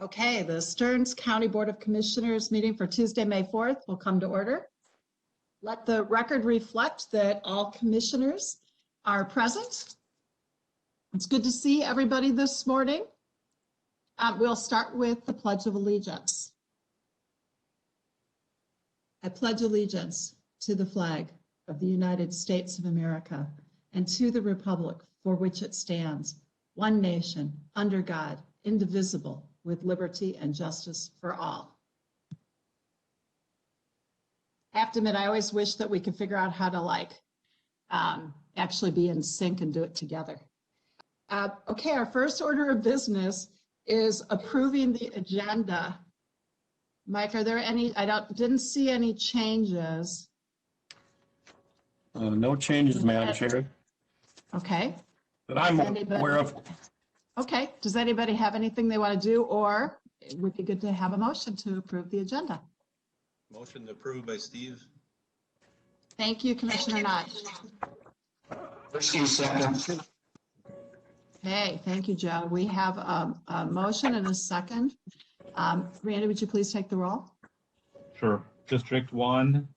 Okay, the Stearns County Board of Commissioners meeting for Tuesday, May 4th will come to order. Let the record reflect that all commissioners are present. It's good to see everybody this morning. We'll start with the Pledge of Allegiance. I pledge allegiance to the flag of the United States of America and to the republic for which it stands, one nation, under God, indivisible, with liberty and justice for all. I have to admit, I always wish that we could figure out how to actually be in sync and do it together. Okay, our first order of business is approving the agenda. Mike, are there any? Didn't see any changes. No changes, Madam Chair, Okay. that I'm aware of. Okay, does anybody have anything they want to do, or it would be good to have a motion to approve the agenda? Motion approved by Steve. Thank you, Commissioner Knott. Second. Okay, thank you, Joe. We have a motion and a second. Randy, would you please take the roll? Sure. District 1,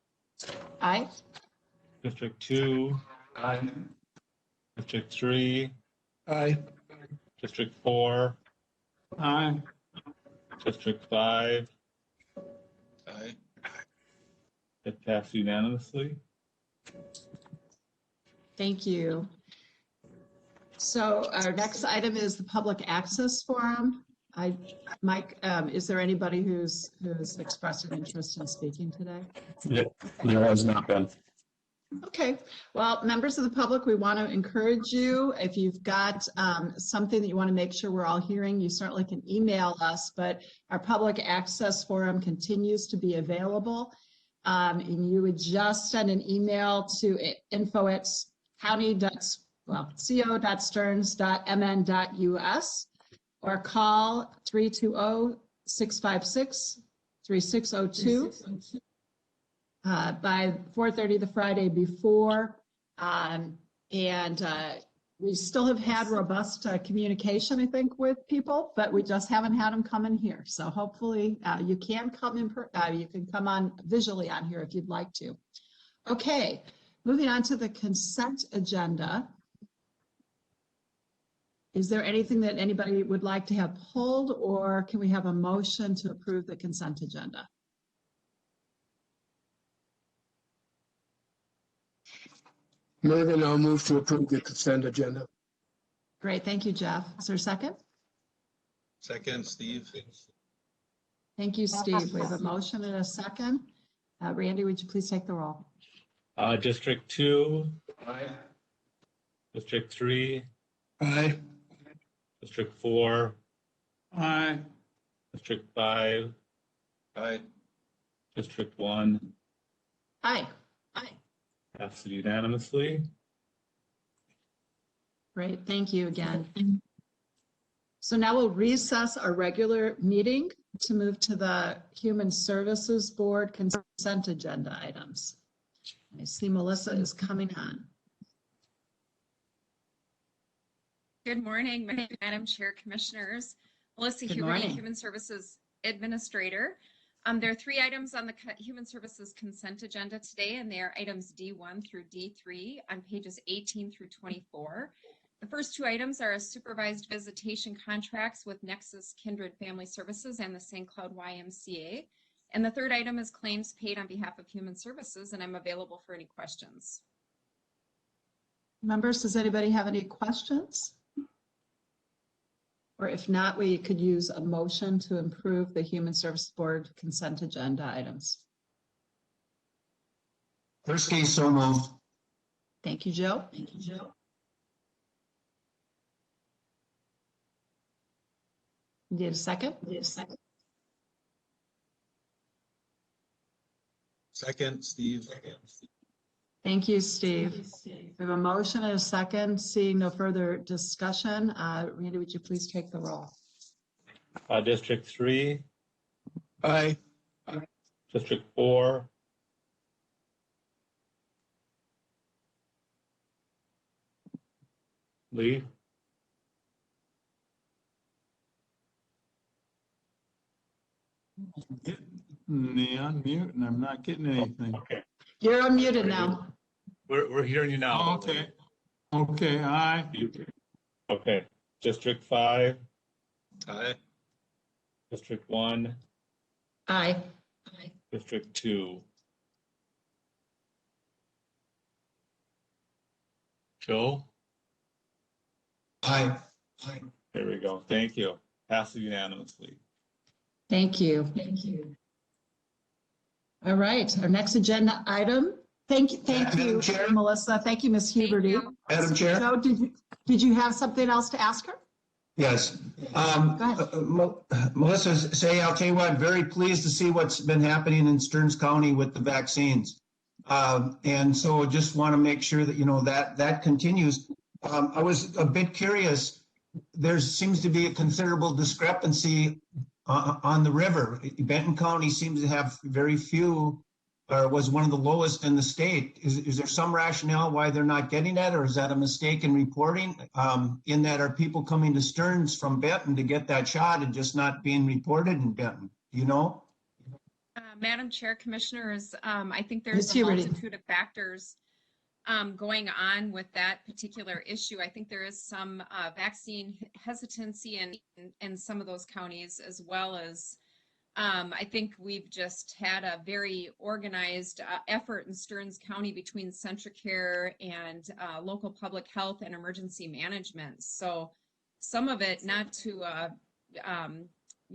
Aye. District 2, Aye. District 3, Aye. District 4, Aye. District 5. Aye. It passed unanimously. Thank you. So our next item is the public access forum. Mike, is there anybody who's expressed an interest in speaking today? There has not been. Okay, well, members of the public, we want to encourage you. If you've got something that you want to make sure we're all hearing, you certainly can email us, but our public access forum continues to be available. And you would just send an email to info@co.stearns.mn.us or call 320-656-3602. By 4:30 the Friday before. We still have had robust communication, I think, with people, but we just haven't had them come in here. So hopefully you can come in, you can come on visually on here if you'd like to. Okay, moving on to the consent agenda. Is there anything that anybody would like to have pulled, or can we have a motion to approve the consent agenda? Mervyn, I'll move to approve the consent agenda. Great, thank you, Jeff. Is there a second? Second, Steve. Thank you, Steve. We have a motion and a second. Randy, would you please take the roll? District 2, Aye. District 3, Aye. District 4, Aye. District 5, Aye. District 1. Aye. Aye. Passed unanimously. Great, thank you again. So now we'll recess our regular meeting to move to the Human Services Board consent agenda items. I see Melissa is coming on. Good morning, Madam Chair, Commissioners. Melissa Good Huberty, morning. Human Services Administrator. There are 3 items on the Human Services consent agenda today, and they are items D1 through D3 on pages 18 through 24. The first 2 items are supervised visitation contracts with Nexus Kindred Family Services and the St. Cloud YMCA. And the third item is claims paid on behalf of Human Services, and I'm available for any questions. Members, does anybody have any questions? Or if not, we could use a motion to approve the Human Services Board consent agenda items. Persky, so moved. Thank you, Joe. Thank you, Joe. Need a second? Second, Steve. Thank you, Steve. We have a motion and a second. Seeing no further discussion, Randy, would you please take the roll? District 3, Aye. District 4, Lee, the unmute and I'm not getting anything. Okay, You're unmuted now. we're hearing you now. Oh, okay. Okay, aye. Okay, District 5, Aye. District 1, Aye. District 2. Joe? Aye. There we go. Thank you. Passes unanimously. Thank you. All right, our next agenda item. Thank you, Madam Chair? Melissa. Thank you, Ms. Thank Huberty. you. Madam Chair? Joe, did you have something else to ask her? Yes. Go ahead. Melissa, I'll tell you what, very pleased to see what's been happening in Stearns County with the vaccines. And so just want to make sure that, that continues. I was a bit curious. There seems to be a considerable discrepancy on the river. Benton County seems to have very few, or was one of the lowest in the state. Is there some rationale why they're not getting that, or is that a mistake in reporting? In that, are people coming to Stearns from Benton to get that shot and just not being reported in Benton? You know? Madam Chair, Commissioners, I think there's Ms. a Huberty. multitude of factors going on with that particular issue. I think there is some vaccine hesitancy in some of those counties, as well as I think we've just had a very organized effort in Stearns County between Centricare and local public health and emergency management. So some of it, not to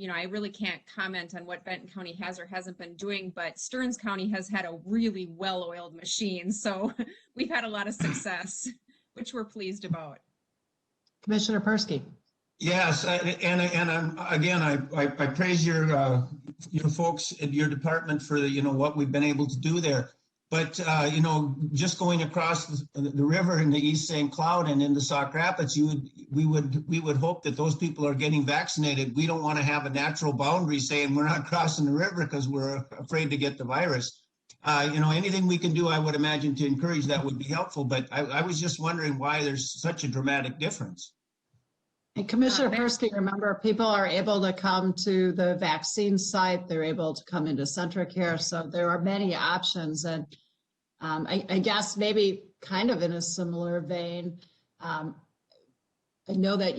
I really can't comment on what Benton County has or hasn't been doing, but Stearns County has had a really well-oiled machine. So we've had a lot of success, which we're pleased about. Commissioner Persky. Yes, again, I praise your folks at your department for what we've been able to do there. But just going across the river in the East St. Cloud and into Sauk Rapids, we would hope that those people are getting vaccinated. We don't want to have a natural boundary saying we're not crossing the river because we're afraid to get the virus. Anything we can do, I would imagine, to encourage that would be helpful. But I was just wondering why there's such a dramatic difference. And Commissioner Persky, remember, people are able to come to the vaccine site. They're able to come into Centricare. So there are many options. And I guess maybe kind of in a similar vein, I know that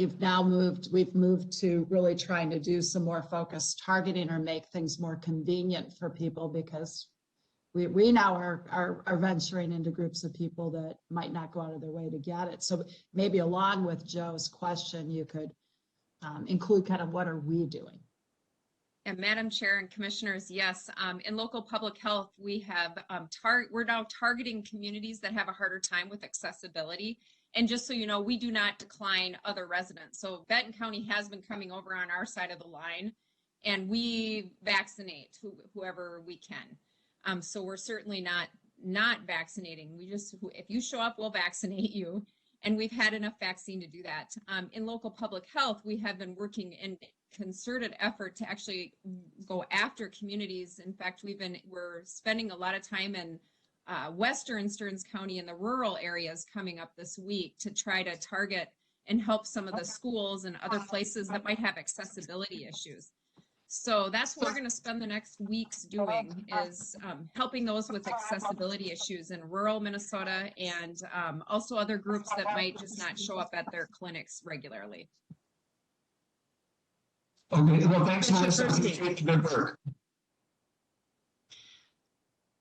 we've moved to really trying to do some more focused targeting or make things more convenient for people, because we now are venturing into groups of people that might not go out of their way to get it. So maybe along with Joe's question, you could include kind of what are we doing? And Madam Chair and Commissioners, yes, in local public health, we have we're now targeting communities that have a harder time with accessibility. And just so you know, we do not decline other residents. So Benton County has been coming over on our side of the line, and we vaccinate whoever we can. So we're certainly not vaccinating. We just, if you show up, we'll vaccinate you. And we've had enough vaccine to do that. In local public health, we have been working in concerted effort to actually go after communities. In fact, we're spending a lot of time in Western Stearns County in the rural areas coming up this week to try to target and help some of the schools and other places that might have accessibility issues. So that's what we're going to spend the next weeks doing, is helping those with accessibility issues in rural Minnesota, and also other groups that might just not show up at their clinics regularly. Okay, well, thanks, Melissa. Appreciate the good work.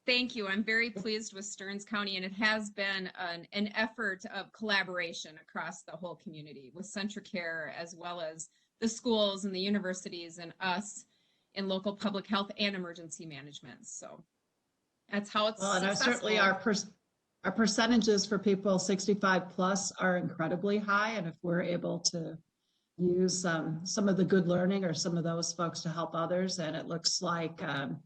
Thank you. I'm very pleased with Stearns County, and it has been an effort of collaboration across the whole community with Centricare, as well as the schools and the universities and us in local public health and emergency management. So that's how it's And successful. certainly our percentages for people 65 plus are incredibly high. And if we're able to use some of the good learning or some of those folks to help others, and it looks like 12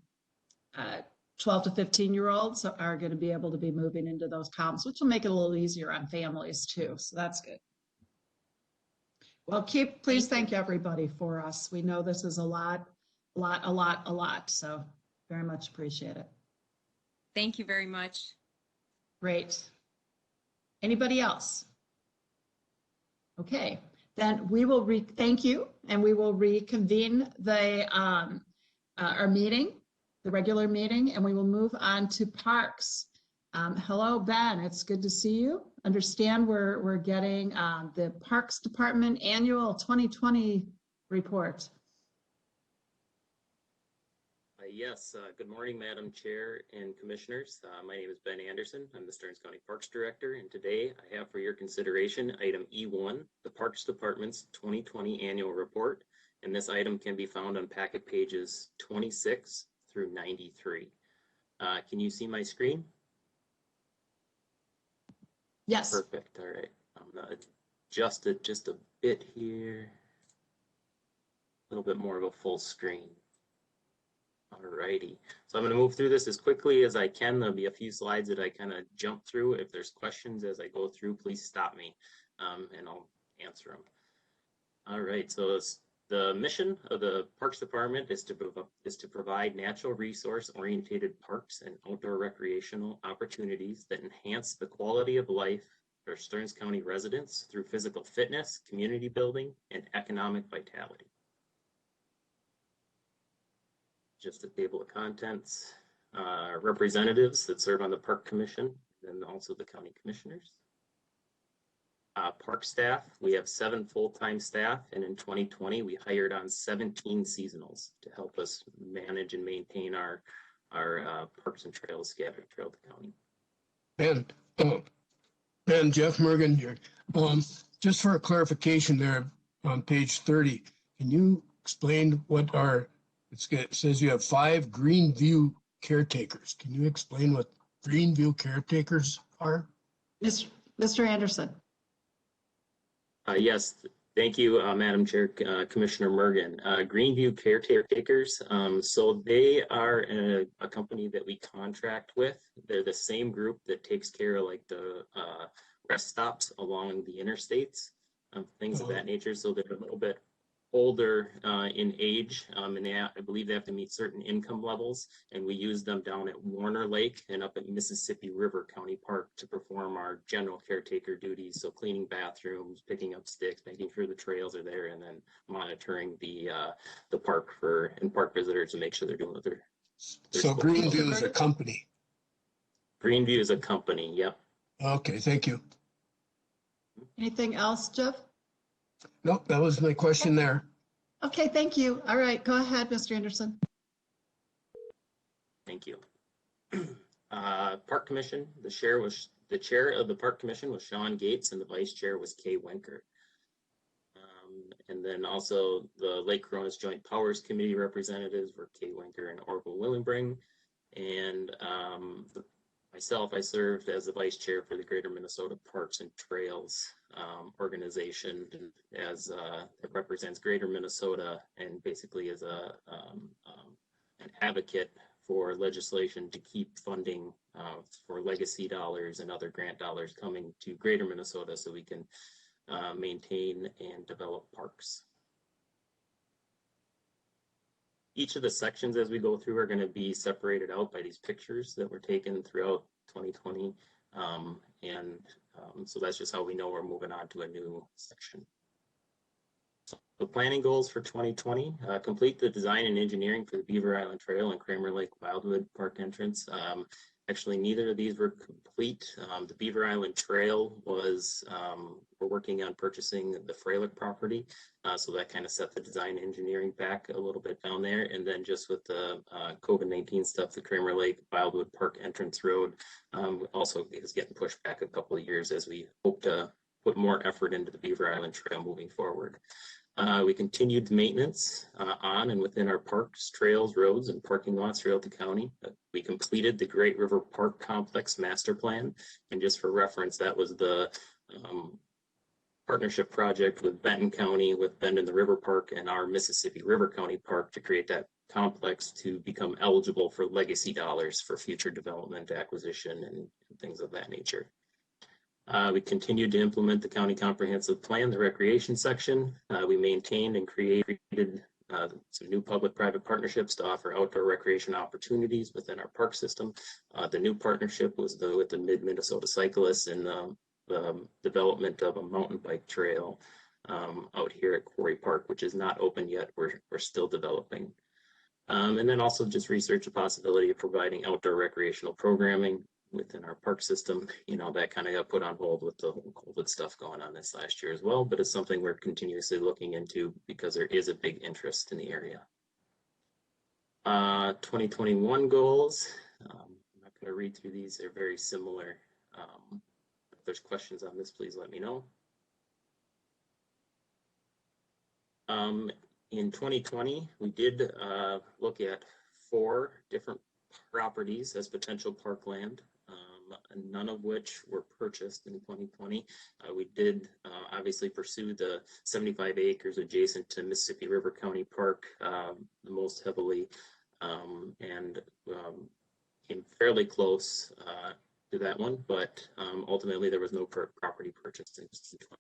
to 15-year-olds are going to be able to be moving into those comps, which will make it a little easier on families too. So that's good. Well, please thank everybody for us. We know this is a lot. So very much appreciate it. Thank you very much. Great. Anybody else? Okay, then we will thank you, and we will reconvene the our meeting, the regular meeting, and we will move on to parks. Hello, Ben. It's good to see you. Understand we're getting the Parks Department Annual 2020 report. Yes, good morning, Madam Chair and Commissioners. My name is Ben Anderson. I'm the Stearns County Parks Director, and today I have for your consideration item E1, the Parks Department's 2020 Annual Report, and this item can be found on packet pages 26 through 93. Can you see my screen? Yes. Perfect. All right. I'm going to adjust it just a bit here. A little bit more of a full screen. Alrighty, so I'm going to move through this as quickly as I can. There'll be a few slides that I kind of jump through. If there's questions as I go through, please stop me and I'll answer them. All right, so the mission of the Parks Department is to provide natural resource-oriented parks and outdoor recreational opportunities that enhance the quality of life for Stearns County residents through physical fitness, community building, and economic vitality. Just a table of contents, representatives that serve on the Park Commission, and also the county commissioners. Park staff, we have 7 full-time staff, and in 2020, we hired on 17 seasonals to help us manage and maintain our parks and trails scattered throughout the county. Ben, Jeff Mergen here. Just for a clarification there on page 30, can you explain what it says you have 5 Greenview caretakers. Can you explain what Greenview caretakers are? Mr. Anderson. Yes, thank you, Madam Chair, Commissioner Mergen. Greenview caretakers, so they are a company that we contract with. They're the same group that takes care of like the rest stops along the interstates, things of that nature. So they're a little bit older in age, and I believe they have to meet certain income levels, and we use them down at Warner Lake and up at Mississippi River County Park to perform our general caretaker duties, so cleaning bathrooms, picking up sticks, making sure the trails are there, and then monitoring the park and park visitors to make sure they're doing what they're So Greenview is a company? Greenview is a company, yep. Okay, thank you. Anything else, Jeff? Nope, that was my question there. Okay, thank you. All right, go ahead, Mr. Anderson. Thank you. Park Commission, the chair of the Park Commission was Sean Gates, and the vice chair was Kay Wenker. And then also the Lake Coronas Joint Powers Committee representatives were Kay Wenker and Orville Willenbring. And myself, I served as the vice chair for the Greater Minnesota Parks and Trails organization, as it represents Greater Minnesota and basically is an advocate for legislation to keep funding for legacy dollars and other grant dollars coming to Greater Minnesota so we can maintain and develop parks. Each of the sections as we go through are going to be separated out by these pictures that were taken throughout 2020. So that's just how we know we're moving on to a new section. The planning goals for 2020, complete the design and engineering for the Beaver Island Trail and Kramer Lake Wildwood Park entrance. Actually, neither of these were complete. The Beaver Island Trail was, we're working on purchasing the Freilich property. So that kind of set the design engineering back a little bit down there. And then just with the COVID-19 stuff, the Kramer Lake Wildwood Park entrance road also is getting pushed back a couple of years as we hope to put more effort into the Beaver Island Trail moving forward. We continued maintenance on and within our parks, trails, roads, and parking lots throughout the county. We completed the Great River Park Complex Master Plan. And just for reference, that was the partnership project with Benton County, with Bend in the River Park and our Mississippi River County Park to create that complex to become eligible for legacy dollars for future development, acquisition, and things of that nature. We continued to implement the county comprehensive plan, the recreation section. We maintained and created some new public-private partnerships to offer outdoor recreation opportunities within our park system. The new partnership was with the Mid-Minnesota Cyclists and the development of a mountain bike trail out here at Quarry Park, which is not open yet. We're still developing. And then also just research the possibility of providing outdoor recreational programming within our park system. You know, that kind of got put on hold with the whole COVID stuff going on this last year as well, but it's something we're continuously looking into because there is a big interest in the area. 2021 goals. I'm not going to read through these. They're very similar. If there's questions on this, please let me know. In 2020, we did look at 4 different properties as potential parkland, none of which were purchased in 2020. We did obviously pursue the 75 acres adjacent to Mississippi River County Park the most heavily, and came fairly close to that one, but ultimately there was no property purchased in 2020.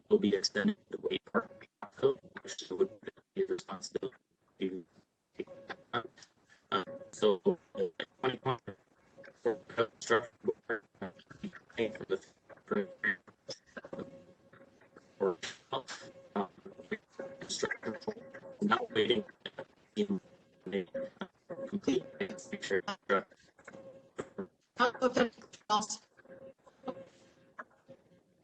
Will be extended to Wade Park, which would be a responsibility to take that on. So, not waiting complete picture.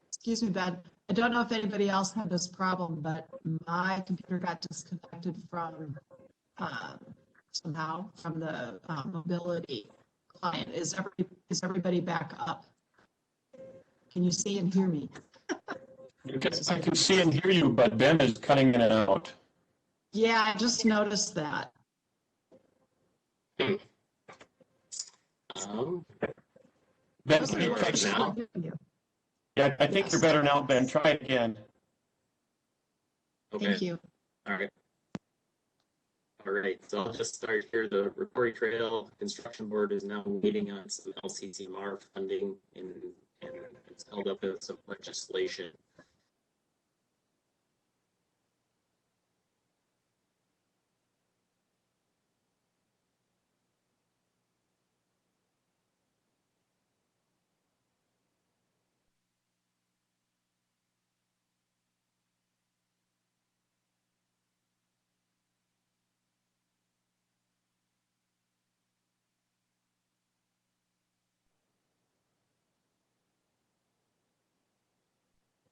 Excuse me, Ben. I don't know if anybody else had this problem, but my computer got disconnected from somehow from the mobility client. Is everybody back up? Can you see and hear me? I can see and hear you, but Ben is cutting in and out. Yeah, I just noticed that. Ben, can you try now? Yeah, I think you're better now, Ben. Try it again. Okay. Thank you. All right. All right, so I'll just start here. The Rocori Trail Construction Board is now waiting on some LCCMR funding and it's held up with some legislation.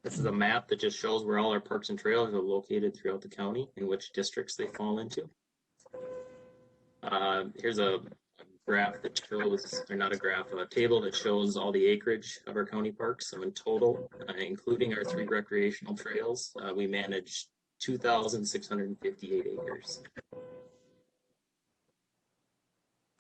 This is a map that just shows where all our parks and trails are located throughout the county and which districts they fall into. Here's a graph that shows, or not a graph, a table that shows all the acreage of our county parks. So in total, including our 3 recreational trails, we manage 2,658 acres.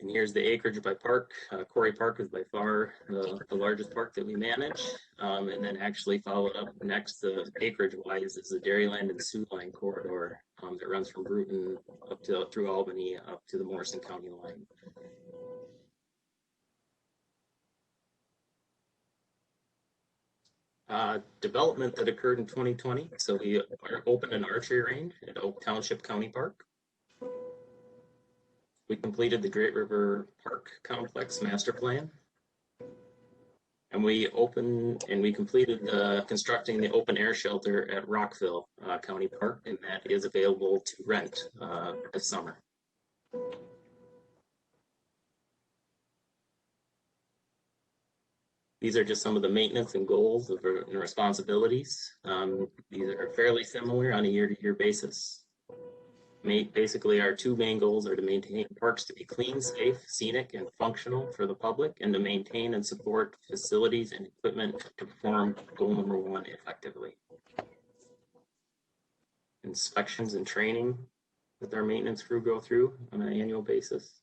And here's the acreage by park. Quarry Park is by far the largest park that we manage. And then actually followed up next, acreage wise, is the Dairyland and Sioux Line corridor that runs from Bruton up to through Albany up to the Morrison County line. Development that occurred in 2020. So we opened an archery range at Oak Township County Park. We completed the Great River Park Complex Master Plan. And we completed constructing the open air shelter at Rockville County Park, and that is available to rent this summer. These are just some of the maintenance and goals and responsibilities. These are fairly similar on a year-to-year basis. Basically, our 2 main goals are to maintain parks to be clean, safe, scenic, and functional for the public, and to maintain and support facilities and equipment to perform goal number 1 effectively. Inspections and training that our maintenance crew go through on an annual basis.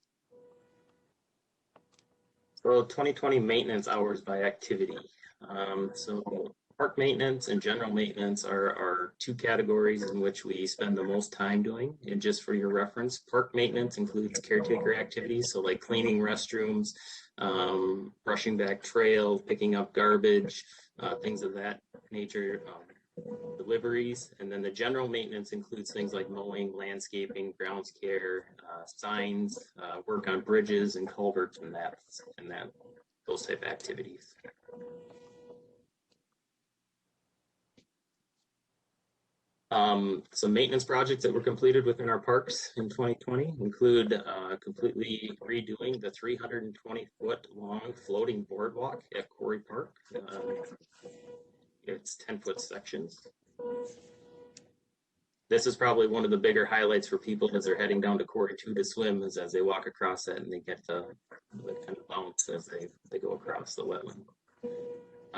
Well, 2020 maintenance hours by activity. So park maintenance and general maintenance are two categories in which we spend the most time doing. And just for your reference, park maintenance includes caretaker activities, so like cleaning restrooms, brushing back trails, picking up garbage, things of that nature, deliveries. And then the general maintenance includes things like mowing, landscaping, grounds care, signs, work on bridges and culverts and those type of activities. Some maintenance projects that were completed within our parks in 2020 include completely redoing the 320-foot long floating boardwalk at Quarry Park. It's 10-foot sections. This is probably one of the bigger highlights for people as they're heading down to Quarry 2 to swim, is as they walk across that and they get the kind of bounce as they go across the wetland.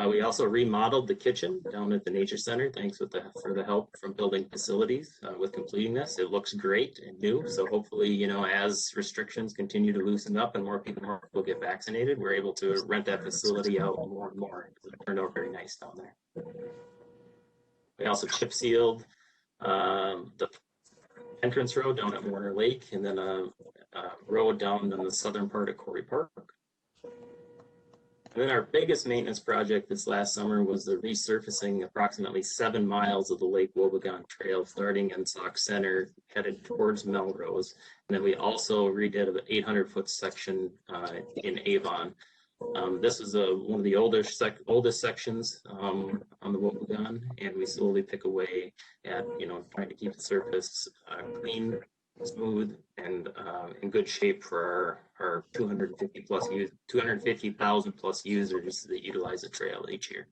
We also remodeled the kitchen down at the Nature Center, thanks for the help from building facilities with completing this. It looks great and new, so hopefully, you know, as restrictions continue to loosen up and more people will get vaccinated, we're able to rent that facility out more and more. It turned out very nice down there. We also chip sealed the entrance road down at Warner Lake, and then a road down in the southern part of Quarry Park. And then our biggest maintenance project this last summer was the resurfacing approximately 7 miles of the Lake Wobegon Trail, starting in Sauk Center, headed towards Melrose. And then we also redid an 800-foot section in Avon. This is one of the oldest sections on the Wobegon, and we slowly pick away at, you know, trying to keep the surface clean, smooth, and in good shape for our 250,000 plus users that utilize the trail each year.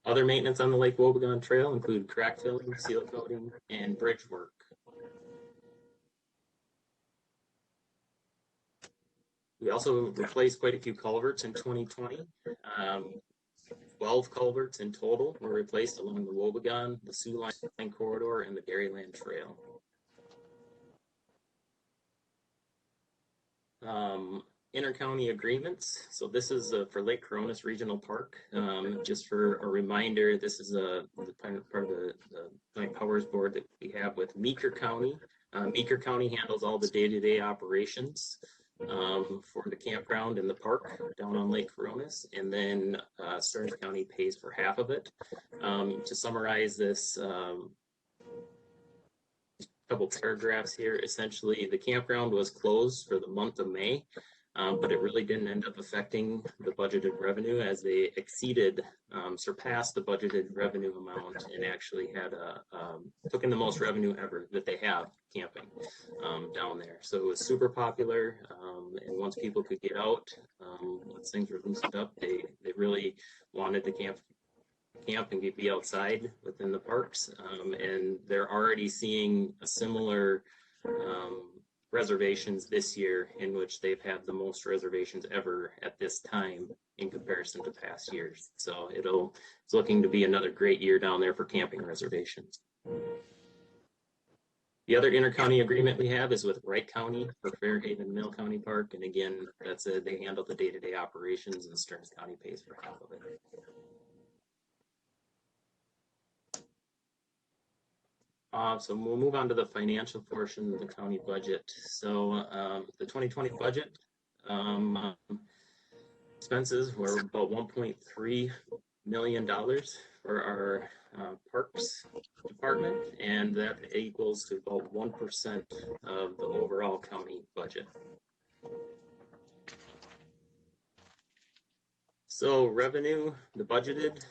Other maintenance on the Lake Wobegon Trail include crack filling, seal coating, and bridge work. We also replaced quite a few culverts in 2020. 12 culverts in total were replaced along the Wobegon, the Sioux Line corridor, and the Dairyland Trail. Intercounty agreements. So this is for Lake Coronis Regional Park. Just for a reminder, this is part of the Joint Powers Board that we have with Meeker County. Meeker County handles all the day-to-day operations for the campground and the park down on Lake Coronis, and then Stearns County pays for half of it. To summarize this, couple paragraphs here. Essentially, the campground was closed for the month of May, but it really didn't end up affecting the budgeted revenue, as they surpassed the budgeted revenue amount and actually took in the most revenue ever that they have camping down there. So it was super popular, and once people could get out, once things were loosened up, they really wanted to camp and be outside within the parks, and they're already seeing a similar reservations this year, in which they've had the most reservations ever at this time in comparison to past years. So it's looking to be another great year down there for camping reservations. The other intercounty agreement we have is with Wright County for Fairhaven Mill County Park, and again, they handle the day-to-day operations, and Stearns County pays for half of it. So we'll move on to the financial portion of the county budget. So the 2020 budget expenses were about $1.3 million for our parks department, and that equals to about 1% of the overall county budget. So revenue, the budgeted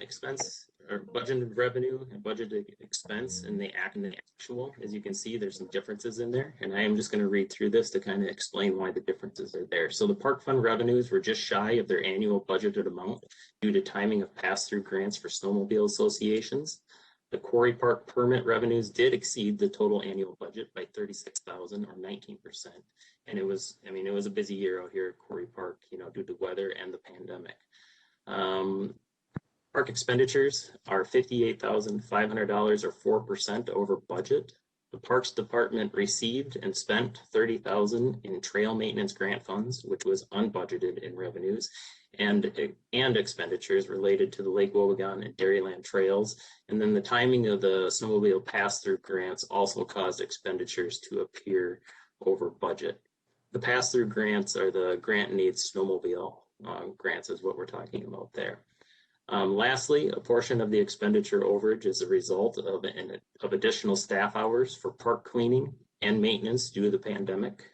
expense, or budgeted revenue and budgeted expense, and the actual, as you can see, there's some differences in there, and I am just going to read through this to kind of explain why the differences are there. So the park fund revenues were just shy of their annual budgeted amount due to timing of pass-through grants for snowmobile associations. The Quarry Park permit revenues did exceed the total annual budget by $36,000 or 19%. And it was a busy year out here at Quarry Park, due to weather and the pandemic. Park expenditures are $58,500 or 4% over budget. The Parks Department received and spent $30,000 in trail maintenance grant funds, which was unbudgeted in revenues and expenditures related to the Lake Wobegon and Dairyland trails. And then the timing of the snowmobile pass-through grants also caused expenditures to appear over budget. The pass-through grants are the grant needs snowmobile grants is what we're talking about there. Lastly, a portion of the expenditure overage is a result of additional staff hours for park cleaning and maintenance due to the pandemic.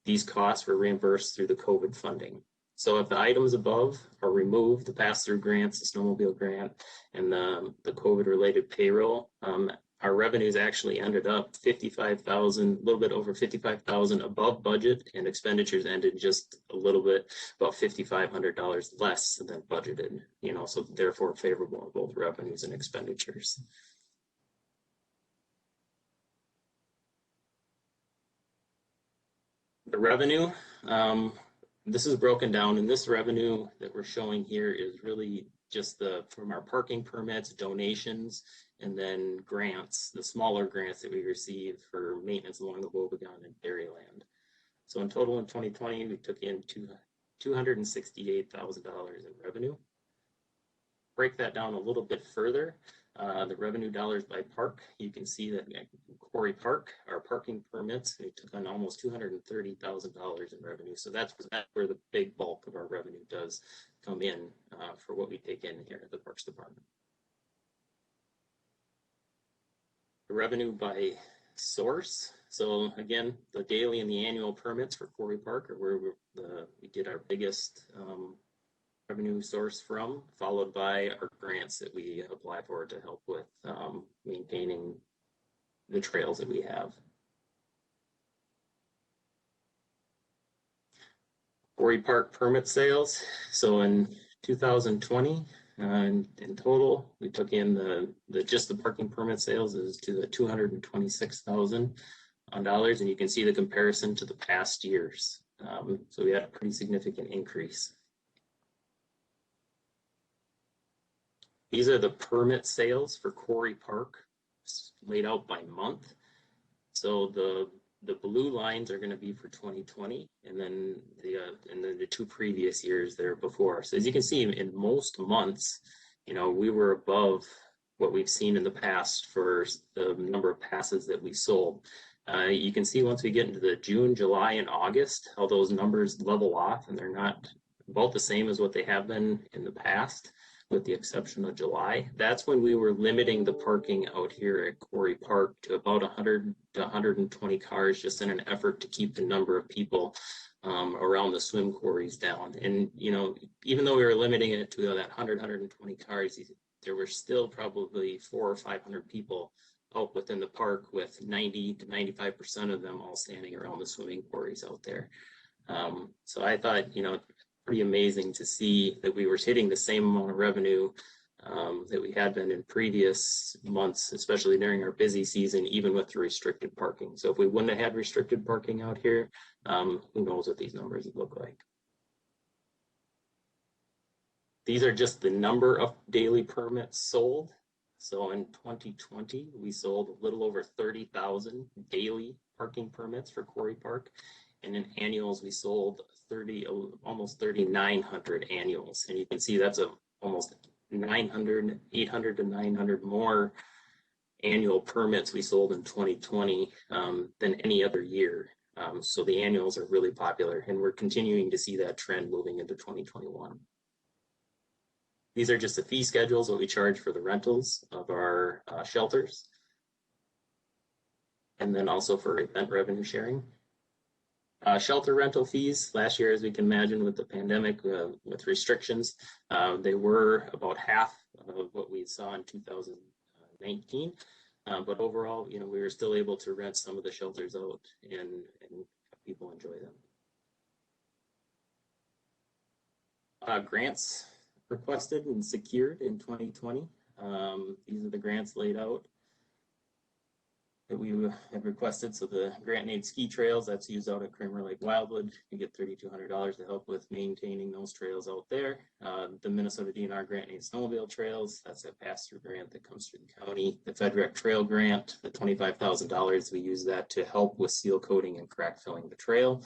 These costs were reimbursed through the COVID funding. So if the items above are removed, the pass-through grants, the snowmobile grant, and the COVID-related payroll, our revenues actually ended up 55,000, a little bit over 55,000 above budget, and expenditures ended just a little bit, about $5,500 less than budgeted, you know, so therefore favorable in both revenues and expenditures. The revenue, this is broken down, and this revenue that we're showing here is really just from our parking permits, donations, and then grants, the smaller grants that we receive for maintenance along the Wobegon and Dairyland. So in total in 2020, we took in $268,000 in revenue. Break that down a little bit further. The revenue dollars by park, you can see that Quarry Park, our parking permits, we took on almost $230,000 in revenue. So that's where the big bulk of our revenue does come in for what we take in here at the Parks Department. The revenue by source. So again, the daily and the annual permits for Quarry Park are where we get our biggest revenue source from, followed by our grants that we apply for to help with maintaining the trails that we have. Quarry Park permit sales. So in 2020, in total, we took in just the parking permit sales is to the $226,000 and you can see the comparison to the past years. So we had a pretty significant increase. These are the permit sales for Quarry Park laid out by month. So the blue lines are going to be for 2020, and then the two previous years there before. So as you can see, in most months, you know, we were above what we've seen in the past for the number of passes that we sold. You can see once we get into the June, July, and August, how those numbers level off, and they're not both the same as what they have been in the past, with the exception of July. That's when we were limiting the parking out here at Quarry Park to about 100 to 120 cars, just in an effort to keep the number of people around the swim quarries down. And, you know, even though we were limiting it to that 100, 120 cars, there were still probably 400 or 500 people out within the park, with 90 to 95% of them all standing around the swimming quarries out there. So I thought, you know, pretty amazing to see that we were hitting the same amount of revenue that we had been in previous months, especially during our busy season, even with the restricted parking. So if we wouldn't have had restricted parking out here, who knows what these numbers would look like. These are just the number of daily permits sold. So in 2020, we sold a little over 30,000 daily parking permits for Quarry Park. And in annuals, we sold almost 3,900 annuals. And you can see that's almost 800 to 900 more annual permits we sold in 2020 than any other year. So the annuals are really popular, and we're continuing to see that trend moving into 2021. These are just the fee schedules, what we charge for the rentals of our shelters, and then also for event revenue sharing. Shelter rental fees last year, as we can imagine, with the pandemic, with restrictions, they were about half of what we saw in 2019. But overall, you know, we were still able to rent some of the shelters out and have people enjoy them. Grants requested and secured in 2020. These are the grants laid out. that we have requested. So the grant aid ski trails that's used out at Kramer Lake Wildwood, you get $3,200 to help with maintaining those trails out there. The Minnesota DNR grant aid snowmobile trails, that's a pass-through grant that comes through the county. The FedRec trail grant, the $25,000, we use that to help with seal coating and crack filling the trail.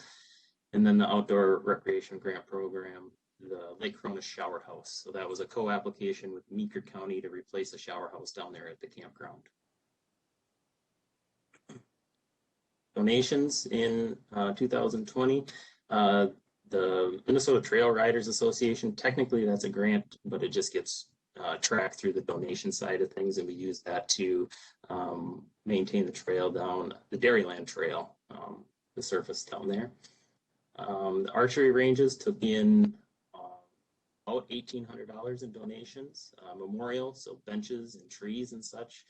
And then the outdoor recreation grant program, the Lake Corona shower house. So that was a co-application with Meeker County to replace a shower house down there at the campground. Donations in 2020, the Minnesota Trail Riders Association, technically that's a grant, but it just gets tracked through the donation side of things, and we use that to maintain the trail down the Dairyland Trail, the surface down there. The archery ranges took in about $1,800 in donations. Memorial, so benches and trees and such,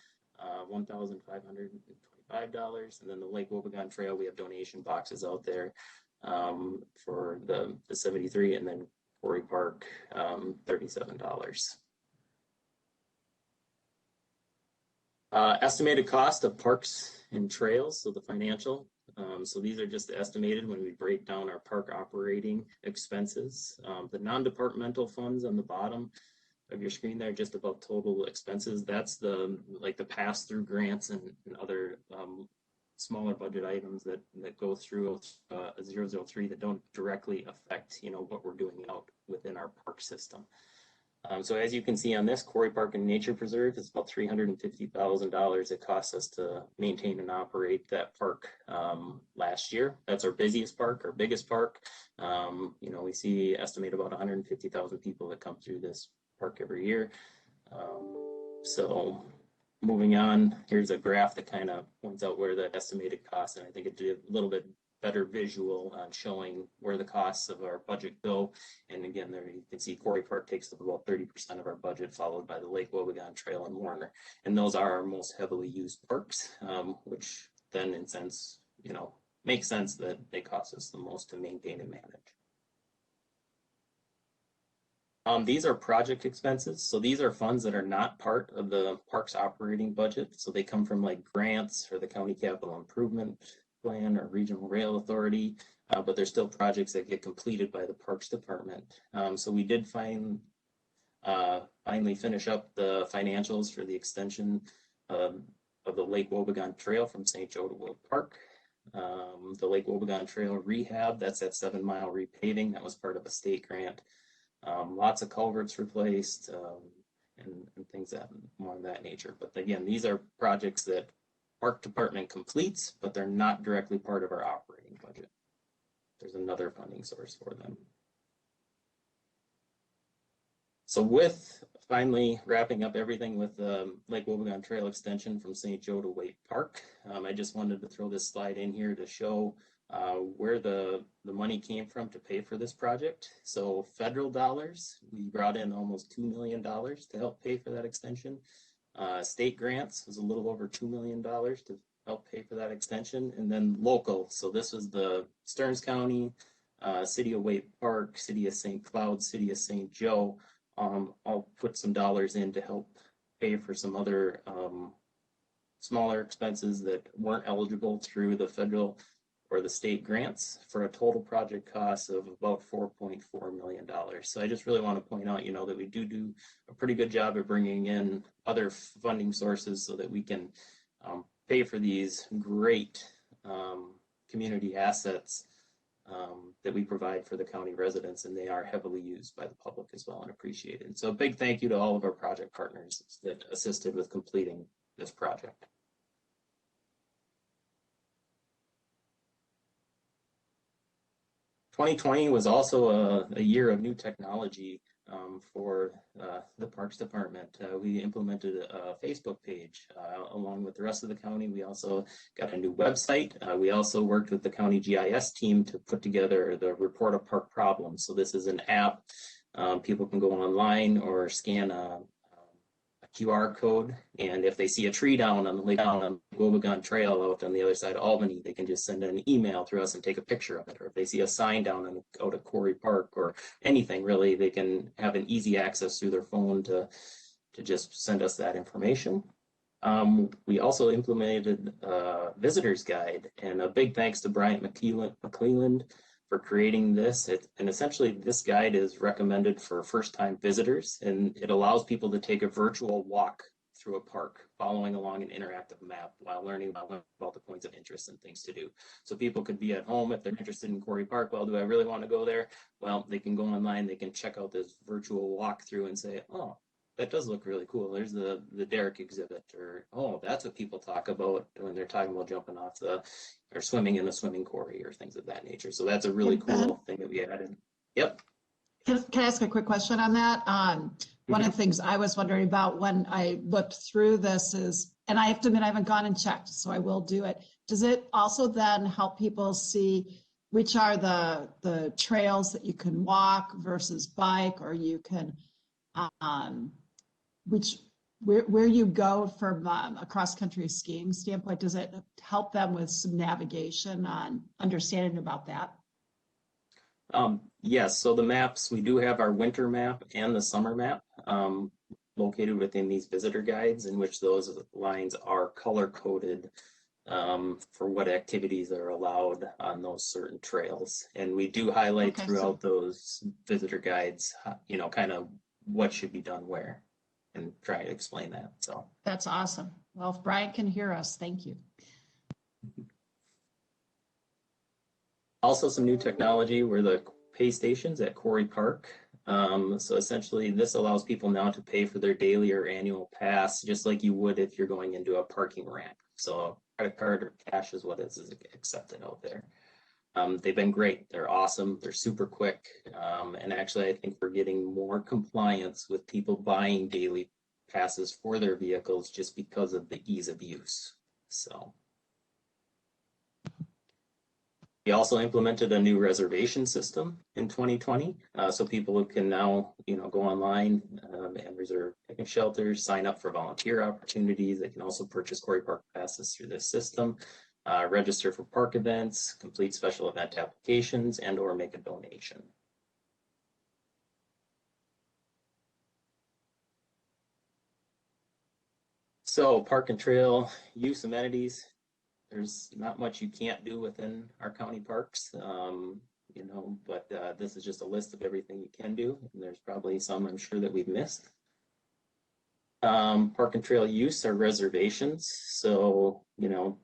$1,525. And then the Lake Wobegon Trail, we have donation boxes out there for the 73, and then Quarry Park, $37. Estimated cost of parks and trails, so the financial. So these are just estimated when we break down our park operating expenses. The non-departmental funds on the bottom of your screen there, just about total expenses. That's the pass-through grants and other smaller budget items that go through 003 that don't directly affect what we're doing out within our park system. So as you can see on this, Quarry Park and Nature Preserve is about $350,000 it costs us to maintain and operate that park last year. That's our busiest park, our biggest park. We estimate about 150,000 people that come through this park every year. So moving on, here's a graph that kind of points out where the estimated costs, and I think it did a little bit better visual on showing where the costs of our budget go. And again, there you can see Quarry Park takes up about 30% of our budget, followed by the Lake Wobegon Trail and Warner. And those are our most heavily used parks, which then in sense, makes sense that they cost us the most to maintain and manage. These are project expenses. So these are funds that are not part of the park's operating budget. So they come from like grants for the county capital improvement plan or regional rail authority, but they're still projects that get completed by the Parks Department. So we did finally finish up the financials for the extension of the Lake Wobegon Trail from St. Joe to Wood Park. The Lake Wobegon Trail rehab, that's that 7-mile repaving. That was part of a state grant. Lots of culverts replaced and things more of that nature. But again, these are projects that Park Department completes, but they're not directly part of our operating budget. There's another funding source for them. So with finally wrapping up everything with the Lake Wobegon Trail extension from St. Joe to Waite Park, I just wanted to throw this slide in here to show where the money came from to pay for this project. So federal dollars, we brought in almost $2 million to help pay for that extension. State grants was a little over $2 million to help pay for that extension. And then local, so this was the Stearns County, City of Waite Park, City of St. Cloud, City of St. Joe. I'll put some dollars in to help pay for some other smaller expenses that weren't eligible through the federal or the state grants, for a total project cost of about $4.4 million. So I just really want to point out, that we do a pretty good job of bringing in other funding sources so that we can pay for these great community assets that we provide for the county residents, and they are heavily used by the public as well and appreciated. So a big thank you to all of our project partners that assisted with completing this project. (2020) was also a year of new technology for the Parks Department. We implemented a Facebook page along with the rest of the county. We also got a new website. We also worked with the county GIS team to put together the Report of Park Problems. So this is an app. People can go online or scan a QR code, and if they see a tree down on the Lake Wobegon Trail out on the other side of Albany, they can just send an email through us and take a picture of it. Or if they see a sign down out at Quarry Park or anything, really, they can have an easy access through their phone to just send us that information. We also implemented a visitor's guide, and a big thanks to Bryant McClelland for creating this. And essentially this guide is recommended for first-time visitors, and it allows people to take a virtual walk through a park, following along an interactive map while learning about the points of interest and things to do. So people could be at home if they're interested in Quarry Park. Well, do I really want to go there? Well, they can go online, they can check out this virtual walkthrough and say, oh, that does look really cool. There's the Derrick exhibit, or, oh, that's what people talk about when they're talking about jumping off or swimming in a swimming quarry or things of that nature. So that's a really cool thing that we added. Yep. Can I ask a quick question on that? One of the things I was wondering about when I looked through this is, and I have to admit, I haven't gone and checked, so I will do it. Does it also then help people see which are the trails that you can walk versus bike, or you can, where you go from a cross-country skiing standpoint? Does it help them with some navigation on understanding about that? Yes, so the maps, we do have our winter map and the summer map located within these visitor guides, in which those lines are color-coded for what activities are allowed on those certain trails. And we do highlight throughout those visitor guides, you know, kind of what should be done where, and try to explain that. So that's awesome. Well, if Brian can hear us, thank you. Also, some new technology were the pay stations at Quarry Park. So essentially, this allows people now to pay for their daily or annual pass, just like you would if you're going into a parking ramp. So credit card or cash is what is accepted out there. They've been great. They're awesome. They're super quick. And actually, I think we're getting more compliance with people buying daily passes for their vehicles just because of the ease of use. So we also implemented a new reservation system in 2020. So people can now, you know, go online and reserve picnic shelters, sign up for volunteer opportunities. They can also purchase Quarry Park passes through this system, register for park events, complete special event applications, and or make a donation. So park and trail use amenities. There's not much you can't do within our county parks, you know, but this is just a list of everything you can do. And there's probably some I'm sure that we've missed. Park and trail use are reservations. So, you know,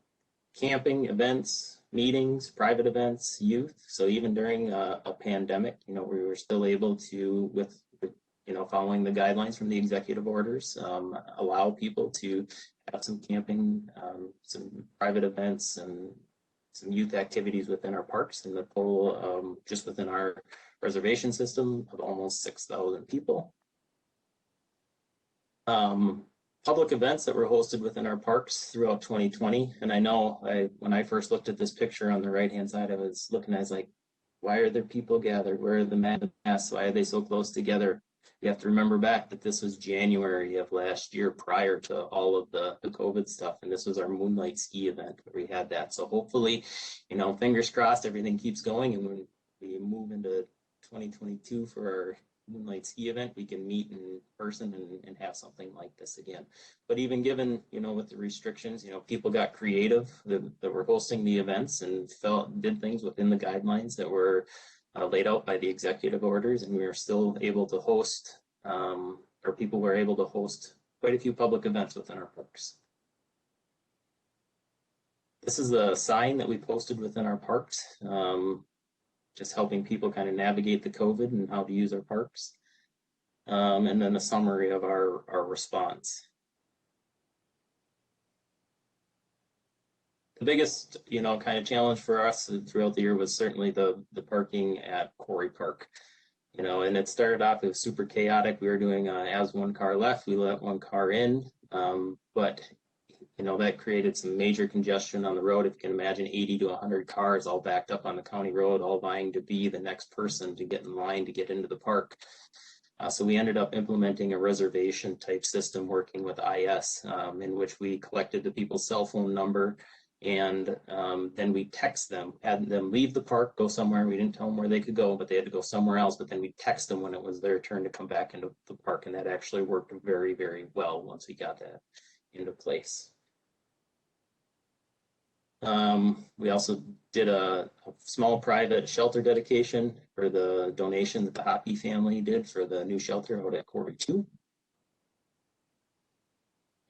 camping, events, meetings, private events, youth. So even during a pandemic, you know, we were still able to, with you know, following the guidelines from the executive orders, allow people to have some camping, some private events, and some youth activities within our parks. And the total, just within our reservation system, of almost 6,000 people. Public events that were hosted within our parks throughout 2020. And I know when I first looked at this picture on the right-hand side, I was looking, I was like, why are there people gathered? Where are the masks? Why are they so close together? You have to remember back that this was January of last year, prior to all of the COVID stuff. And this was our Moonlight Ski event where we had that. So hopefully, you know, fingers crossed, everything keeps going. And when we move into 2022 for our Moonlight Ski event, we can meet in person and have something like this again. But even given, you know, with the restrictions, you know, people got creative that were hosting the events and did things within the guidelines that were laid out by the executive orders, and we were still able to host, or people were able to host quite a few public events within our parks. This is a sign that we posted within our parks, just helping people kind of navigate the COVID and how to use our parks. And then a summary of our response. The biggest, you know, kind of challenge for us throughout the year was certainly the parking at Quarry Park. You know, and it started off, it was super chaotic. We were doing as one car left, we let one car in, but you know, that created some major congestion on the road. If you can imagine 80 to 100 cars all backed up on the county road, all vying to be the next person to get in line to get into the park. So we ended up implementing a reservation type system working with IS, in which we collected the people's cell phone number, and then we text them, had them leave the park, go somewhere. We didn't tell them where they could go, but they had to go somewhere else. But then we text them when it was their turn to come back into the park, and that actually worked very, very well once we got that into place. We also did a small private shelter dedication for the donation that the Hoppy family did for the new shelter out at Quarry 2.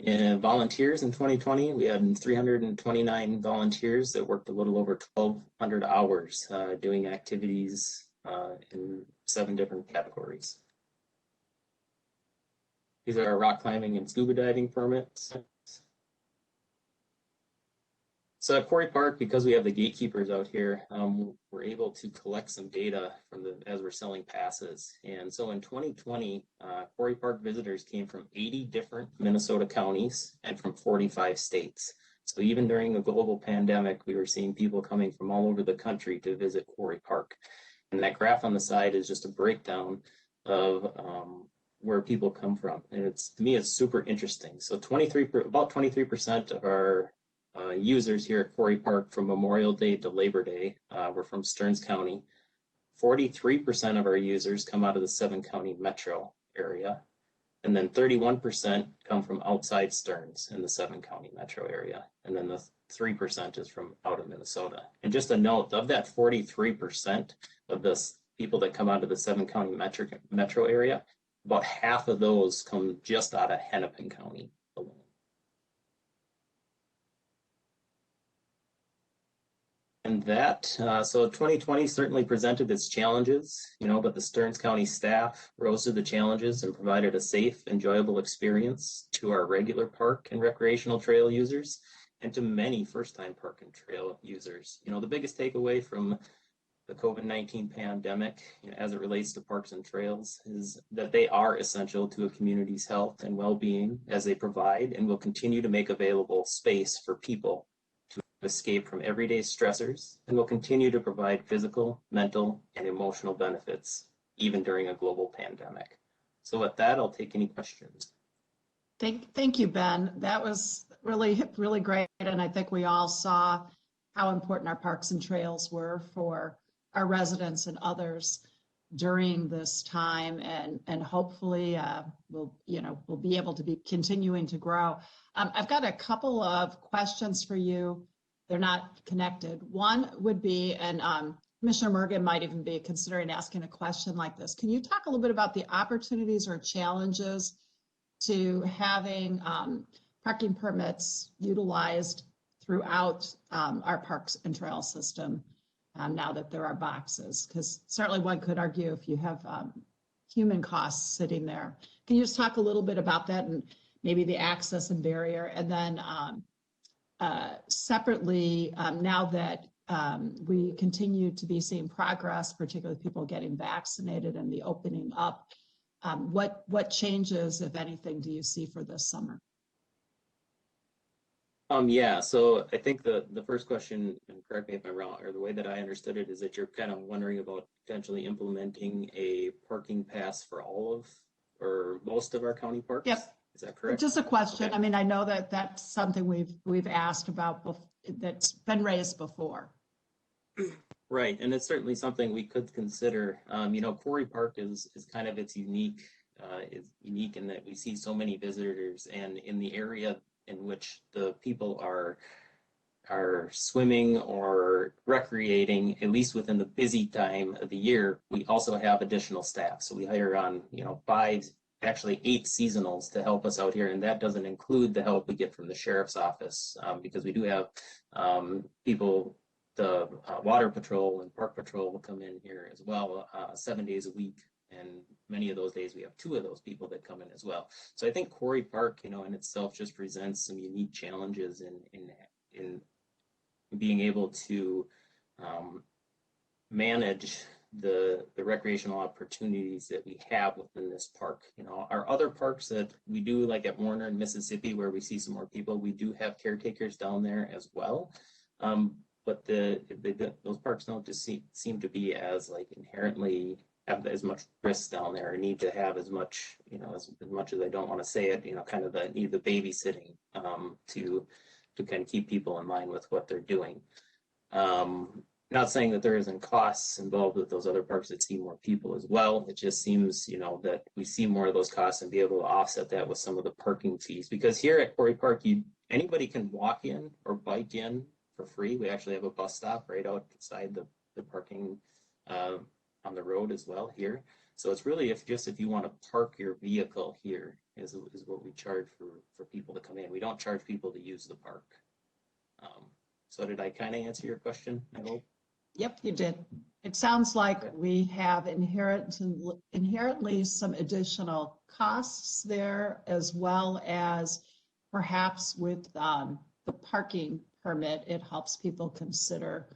And volunteers in 2020, we had 329 volunteers that worked a little over 1,200 hours doing activities in 7 different categories. These are our rock climbing and scuba diving permits. So at Quarry Park, because we have the gatekeepers out here, we're able to collect some data from as we're selling passes. And so in 2020, Quarry Park visitors came from 80 different Minnesota counties and from 45 states. So even during the global pandemic, we were seeing people coming from all over the country to visit Quarry Park. And that graph on the side is just a breakdown of where people come from. And to me, it's super interesting. So about 23% of our users here at Quarry Park from Memorial Day to Labor Day were from Stearns County. 43% of our users come out of the 7-county metro area. And then 31% come from outside Stearns in the 7-county metro area. And then the 3% is from out of Minnesota. And just a note, of that 43% of the people that come out of the 7-county metro area, about half of those come just out of Hennepin County alone. And that, so 2020 certainly presented its challenges, but the Stearns County staff rose to the challenges and provided a safe, enjoyable experience to our regular park and recreational trail users and to many first-time park and trail users. The biggest takeaway from the COVID-19 pandemic, as it relates to parks and trails, is that they are essential to a community's health and well-being as they provide and will continue to make available space for people escape from everyday stressors and will continue to provide physical, mental, and emotional benefits, even during a global pandemic. So with that, I'll take any questions. Thank you, Ben. That was really, really great. And I think we all saw how important our parks and trails were for our residents and others during this time. And hopefully we'll be able to be continuing to grow. I've got a couple of questions for you. They're not connected. One would be, and Commissioner Mergen might even be considering asking a question like this. Can you talk a little bit about the opportunities or challenges to having parking permits utilized throughout our parks and trail system now that there are boxes? Because certainly one could argue if you have human costs sitting there. Can you just talk a little bit about that and maybe the access and barrier? And then separately, now that we continue to be seeing progress, particularly people getting vaccinated and the opening up, what changes, if anything, do you see for this summer? Yeah, so I think the first question, and correct me if I'm wrong, or the way that I understood it is that you're kind of wondering about potentially implementing a parking pass for all of or most of our county parks? Yep. Is that correct? Just a question. Okay. I mean, I know that that's something we've asked about, that's been raised before. Right, and it's certainly something we could consider. Quarry Park is kind of unique in that we see so many visitors, and in the area in which the people are swimming or recreating, at least within the busy time of the year, we also have additional staff. So we hire on, 8 seasonals to help us out here, and that doesn't include the help we get from the sheriff's office, because we do have people, the water patrol and park patrol will come in here as well 7 days a week, and many of those days we have 2 of those people that come in as well. So I think Quarry Park, in itself just presents some unique challenges in being able to manage the recreational opportunities that we have within this park. Our other parks that we do, like at Warner in Mississippi, where we see some more people, we do have caretakers down there as well. But those parks don't just seem to be as inherently have as much risk down there, or need to have as much, as much as I don't want to say it, kind of need the babysitting to kind of keep people in line with what they're doing. Not saying that there isn't costs involved with those other parks that see more people as well. It just seems, that we see more of those costs and be able to offset that with some of the parking fees. Because here at Quarry Park, anybody can walk in or bike in for free. We actually have a bus stop right outside the parking on the road as well here. So it's really if you want to park your vehicle here is what we charge for people to come in. We don't charge people to use the park. So did I kind of answer your question, I hope? Yep, you did. It sounds like we have inherently some additional costs there, as well as perhaps with the parking permit, it helps people consider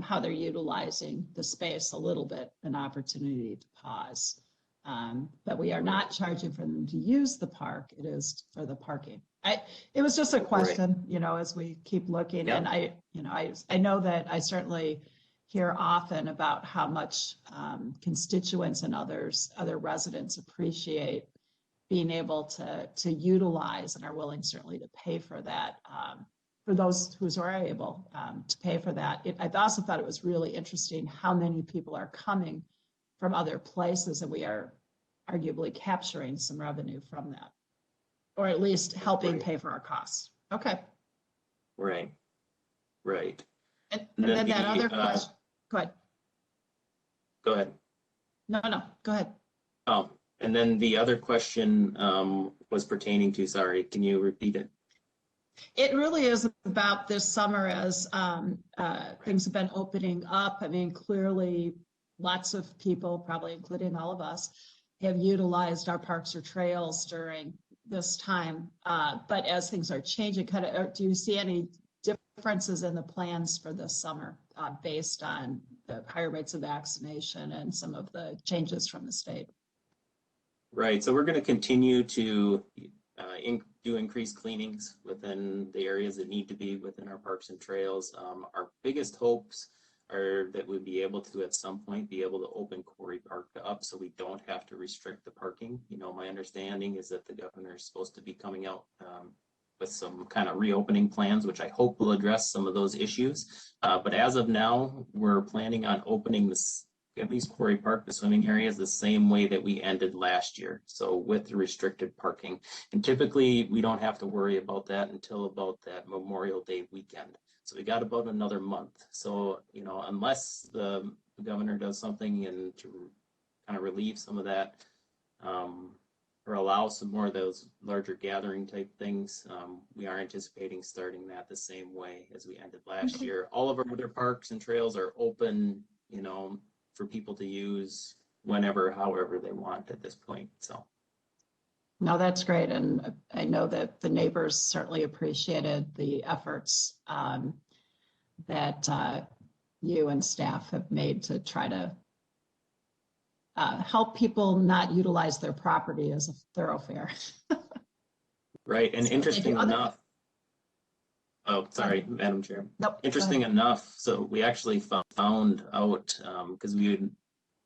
how they're utilizing the space a little bit, an opportunity to pause. But we are not charging for them to use the park. It is for the parking. It was just a question, as we keep looking. Yeah. And I know that I certainly hear often about how much constituents and other residents appreciate being able to utilize and are willing certainly to pay for that. For those who are able to pay for that. I also thought it was really interesting how many people are coming from other places, and we are arguably capturing some revenue from that, or at least helping pay for our costs. Okay. Right. And then that other question, go ahead. Go ahead. No, go ahead. Oh, and then the other question was pertaining to, sorry, can you repeat it? It really is about this summer as things have been opening up. I mean, clearly lots of people, probably including all of us, have utilized our parks or trails during this time. But as things are changing, do you see any differences in the plans for this summer based on the higher rates of vaccination and some of the changes from the state? Right, so we're going to continue to do increased cleanings within the areas that need to be within our parks and trails. Our biggest hopes are that we'd be able to, at some point, be able to open Quarry Park up so we don't have to restrict the parking. My understanding is that the governor is supposed to be coming out with some kind of reopening plans, which I hope will address some of those issues. But as of now, we're planning on opening at least Quarry Park, the swimming areas, the same way that we ended last year. So with the restricted parking. And typically we don't have to worry about that until about that Memorial Day weekend. So we got about another month. So, unless the governor does something and to kind of relieve some of that, or allow some more of those larger gathering type things, we are anticipating starting that the same way as we ended last year. All of our other parks and trails are open, for people to use whenever, however they want at this point. So. No, that's great. And I know that the neighbors certainly appreciated the efforts that you and staff have made to try to help people not utilize their property as a thoroughfare. Right. And So interesting thank you. enough. Oh, sorry, Madam Chair. Nope, Interesting enough, so we actually found out because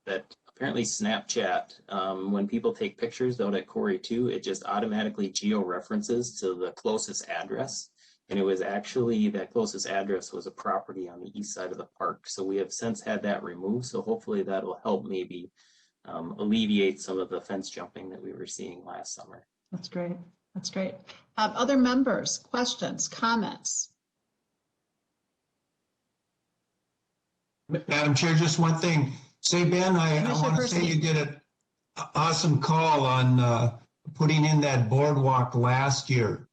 that apparently Snapchat, when people take pictures out at Quarry 2, it just automatically geo-references to the closest address. And it was actually, that closest address was a property on the east side of the park. So we have since had that removed. So hopefully that'll help maybe alleviate some of the fence jumping that we were seeing last summer. That's great. That's great. Other members, questions, comments? Madam Chair, just one thing. Say, Ben, I Commissioner want to say Persky. you did an awesome call on putting in that boardwalk last year.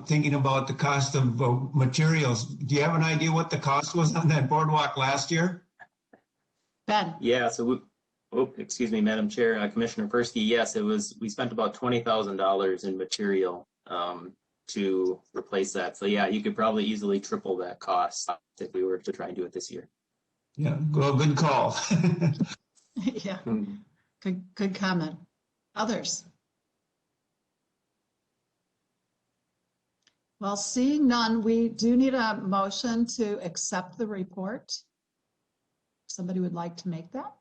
Thinking about the cost of materials. Do you have an idea what the cost was on that boardwalk last year? Ben? Yeah, so excuse me, Madam Chair, Commissioner Persky, yes, we spent about $20,000 in material to replace that. So yeah, you could probably easily triple that cost if we were to try and do it this year. Yeah, well, good call. Yeah, good comment. Others? Well, seeing none, we do need a motion to accept the report. Somebody would like to make that?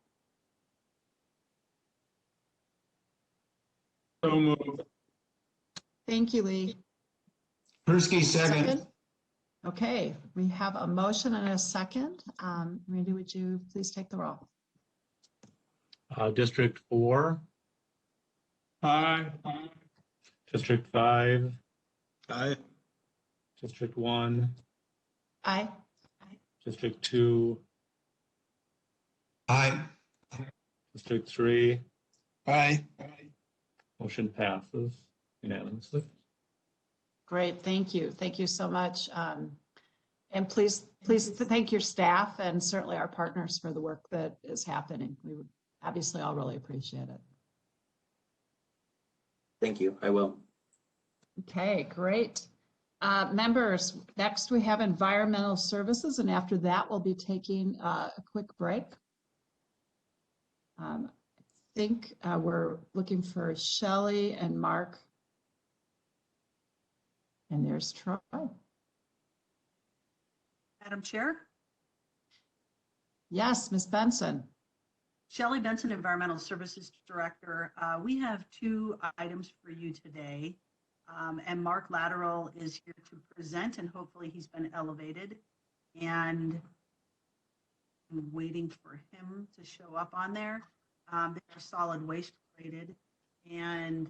So moved. Thank you, Lee. Persky, second. Okay, we have a motion and a second. Randy, would you please take the roll? District 4, Aye. District 5, Aye. District 1, Aye. District 2, Aye. District 3. Aye. Motion passes unanimously. Great, thank you. Thank you so much. And please thank your staff and certainly our partners for the work that is happening. We would obviously all really appreciate it. Thank you. I will. Okay, great. Members, next we have environmental services, and after that, we'll be taking a quick break. I think we're looking for Shelley and Mark. And there's Troy. Madam Chair, Yes, Ms. Benson. Shelley Benson, Environmental Services Director. We have 2 items for you today. And Mark Lateral is here to present, and hopefully he's been elevated. And I'm waiting for him to show up on there. They're solid waste related. And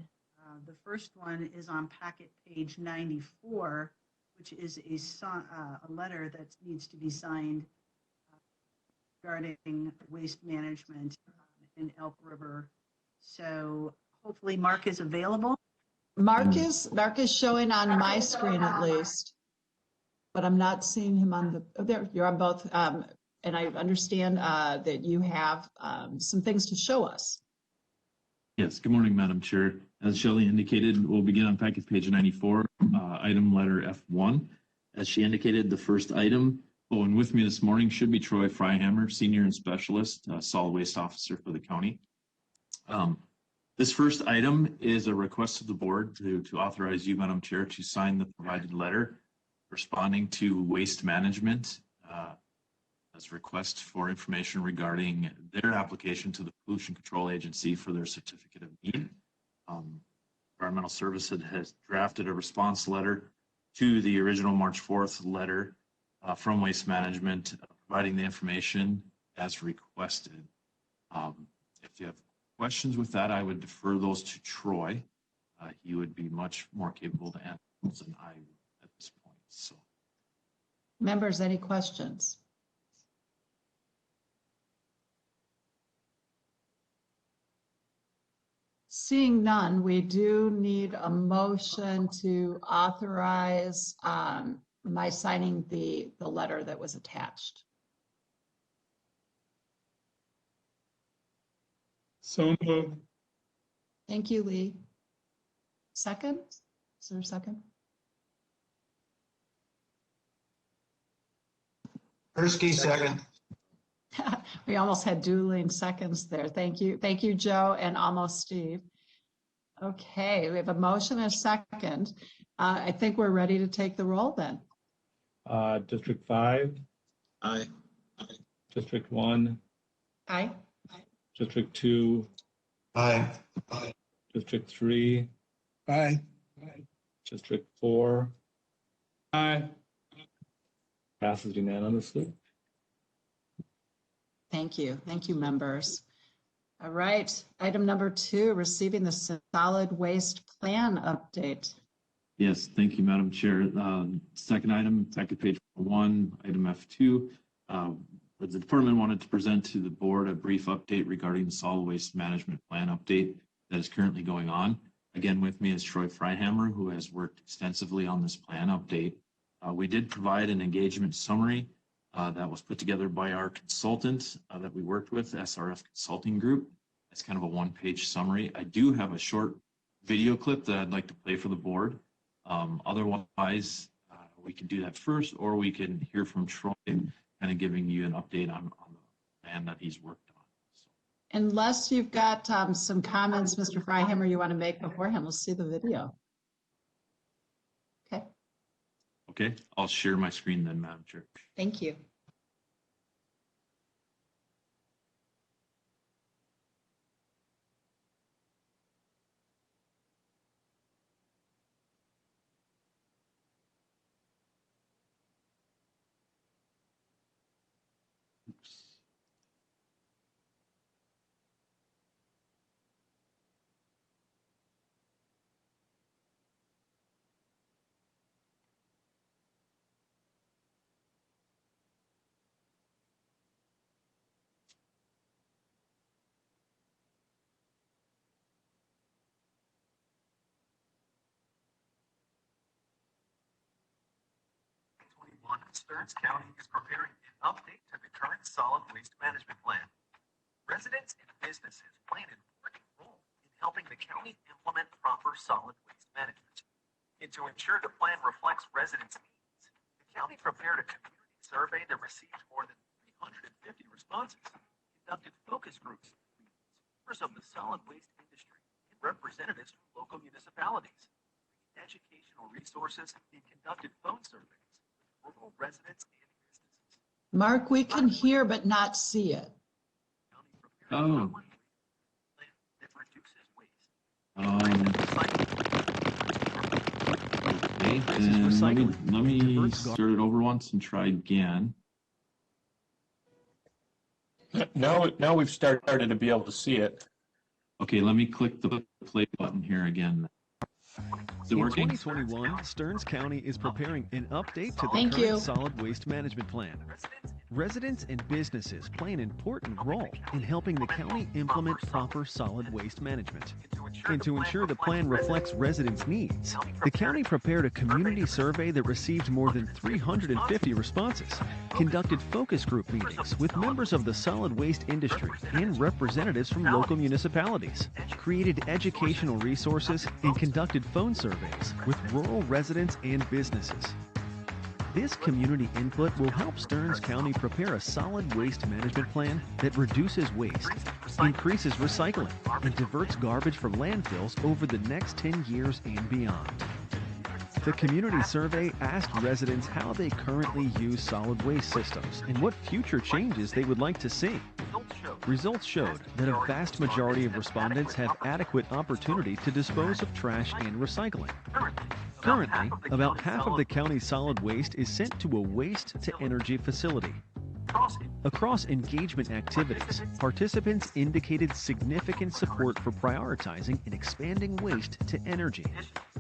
the first one is on packet page 94, which is a letter that needs to be signed regarding waste management in Elk River. So hopefully Mark is available. Mark is showing on my screen at least, but I'm not seeing him on the, oh, there, you're on both. And I understand that you have some things to show us. Yes, good morning, Madam Chair. As Shelley indicated, we'll begin on packet page 94, item letter F1. As she indicated, the first item, and with me this morning should be Troy Freihammer, Senior and Specialist Solid Waste Officer for the county. This first item is a request of the board to authorize you, Madam Chair, to sign the provided letter responding to waste management as request for information regarding their application to the Pollution Control Agency for their certificate of need. Environmental Services has drafted a response letter to the original March 4th letter from Waste Management, providing the information as requested. If you have questions with that, I would defer those to Troy. He would be much more capable to answer those than I would at this point. So, Members, any questions? Seeing none, we do need a motion to authorize my signing the letter that was attached. So moved. Thank you, Lee. Second? Is there a second? Persky, second. We almost had dueling seconds there. Thank you. Thank you, Joe, and almost Steve. Okay, we have a motion and a second. I think we're ready to take the roll then. District 5, Aye. District 1, Aye. District 2, Aye. District 3, Aye. District 4. Aye. Passes unanimously. Thank you. Thank you, members. All right, item number 2, receiving the solid waste plan update. yes, thank you, Madam Chair. Second item, packet page 1, item F2. The department wanted to present to the board a brief update regarding the solid waste management plan update that is currently going on. Again, with me is Troy Freihammer, who has worked extensively on this plan update. We did provide an engagement summary that was put together by our consultant that we worked with, SRF Consulting Group. It's kind of a one-page summary. I do have a short video clip that I'd like to play for the board. Otherwise, we can do that first, or we can hear from Troy kind of giving you an update on the plan that he's worked on. So. Unless you've got some comments, Mr. Freihammer, you want to make beforehand, let's see the video. Okay, Okay, I'll share my screen then, Madam Chair. thank you. Stearns County is preparing an update to the current solid waste management plan. Residents and businesses play an important role in helping the county implement proper solid waste management. And to ensure the plan reflects residents' needs, the county prepared a community survey that received more than 350 responses, conducted focus groups, members of the solid waste industry, and representatives from local municipalities, educational resources, and conducted phone surveys with rural residents and businesses. Mark, we can hear but not see it. Oh. That reduces waste. Okay, then let me start it over once and try again. Now we've started to be able to see it. Okay, let me click the play button here again. Is it In working? 2021, Stearns County is preparing an update to the Thank current you. solid waste management plan. Residents and businesses play an important role in helping the county implement proper solid waste management. And to ensure the plan reflects residents' needs, the county prepared a community survey that received more than 350 responses, conducted focus group meetings with members of the solid waste industry and representatives from local municipalities, created educational resources, and conducted phone surveys with rural residents and businesses. This community input will help Stearns County prepare a solid waste management plan that reduces waste, increases recycling, and diverts garbage from landfills over the next 10 years and beyond. The community survey asked residents how they currently use solid waste systems and what future changes they would like to see. Results showed that a vast majority of respondents have adequate opportunity to dispose of trash and recycling. Currently, about half of the county's solid waste is sent to a waste-to-energy facility. Across engagement activities, participants indicated significant support for prioritizing and expanding waste to energy.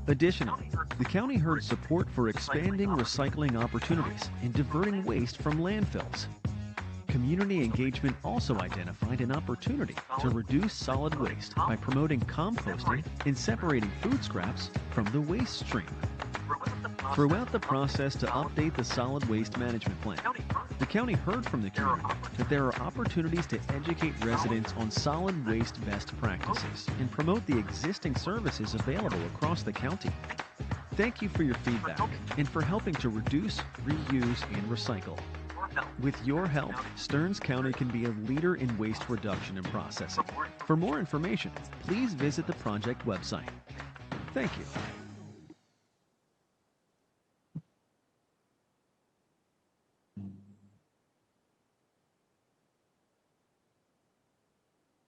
Additionally, the county heard support for expanding recycling opportunities and diverting waste from landfills. Community engagement also identified an opportunity to reduce solid waste by promoting composting and separating food scraps from the waste stream. Throughout the process to update the solid waste management plan, the county heard from the community that there are opportunities to educate residents on solid waste best practices and promote the existing services available across the county. Thank you for your feedback and for helping to reduce, reuse, and recycle. With your help, Stearns County can be a leader in waste reduction and processing. For more information, please visit the project website. Thank you.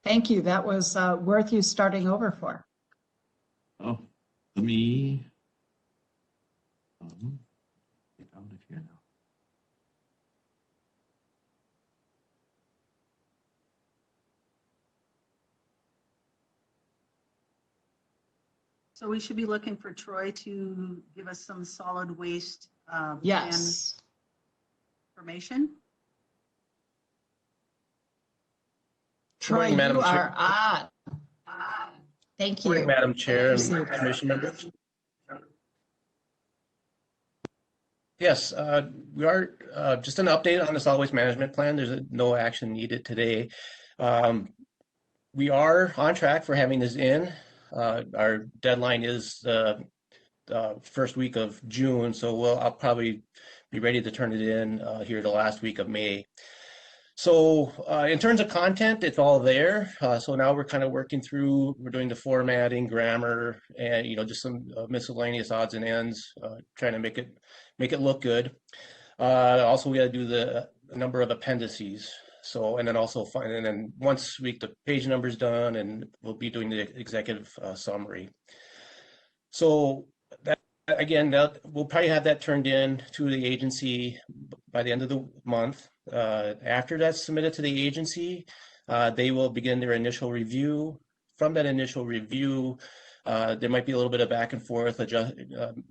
Thank you. That was worth you starting over for. Oh, let me get out of here now. So we should be looking for Troy to give us some solid waste Yes. plan information. Troy, morning, Madam you Chair. are on. Thank you. Morning, Madam Chair Thank you. and Commission members. Yes, we are just an update on the solid waste management plan. There's no action needed today. We are on track for having this in. Our deadline is the first week of June, so I'll probably be ready to turn it in here the last week of May. So in terms of content, it's all there. So now we're kind of working through, we're doing the formatting, grammar, and just some miscellaneous odds and ends, trying to make it look good. Also, we got to do the number of appendices. So, and then also and then once the page number's done, and we'll be doing the executive summary. So that again, we'll probably have that turned in to the agency by the end of the month. After that's submitted to the agency, they will begin their initial review. From that initial review, there might be a little bit of back and forth,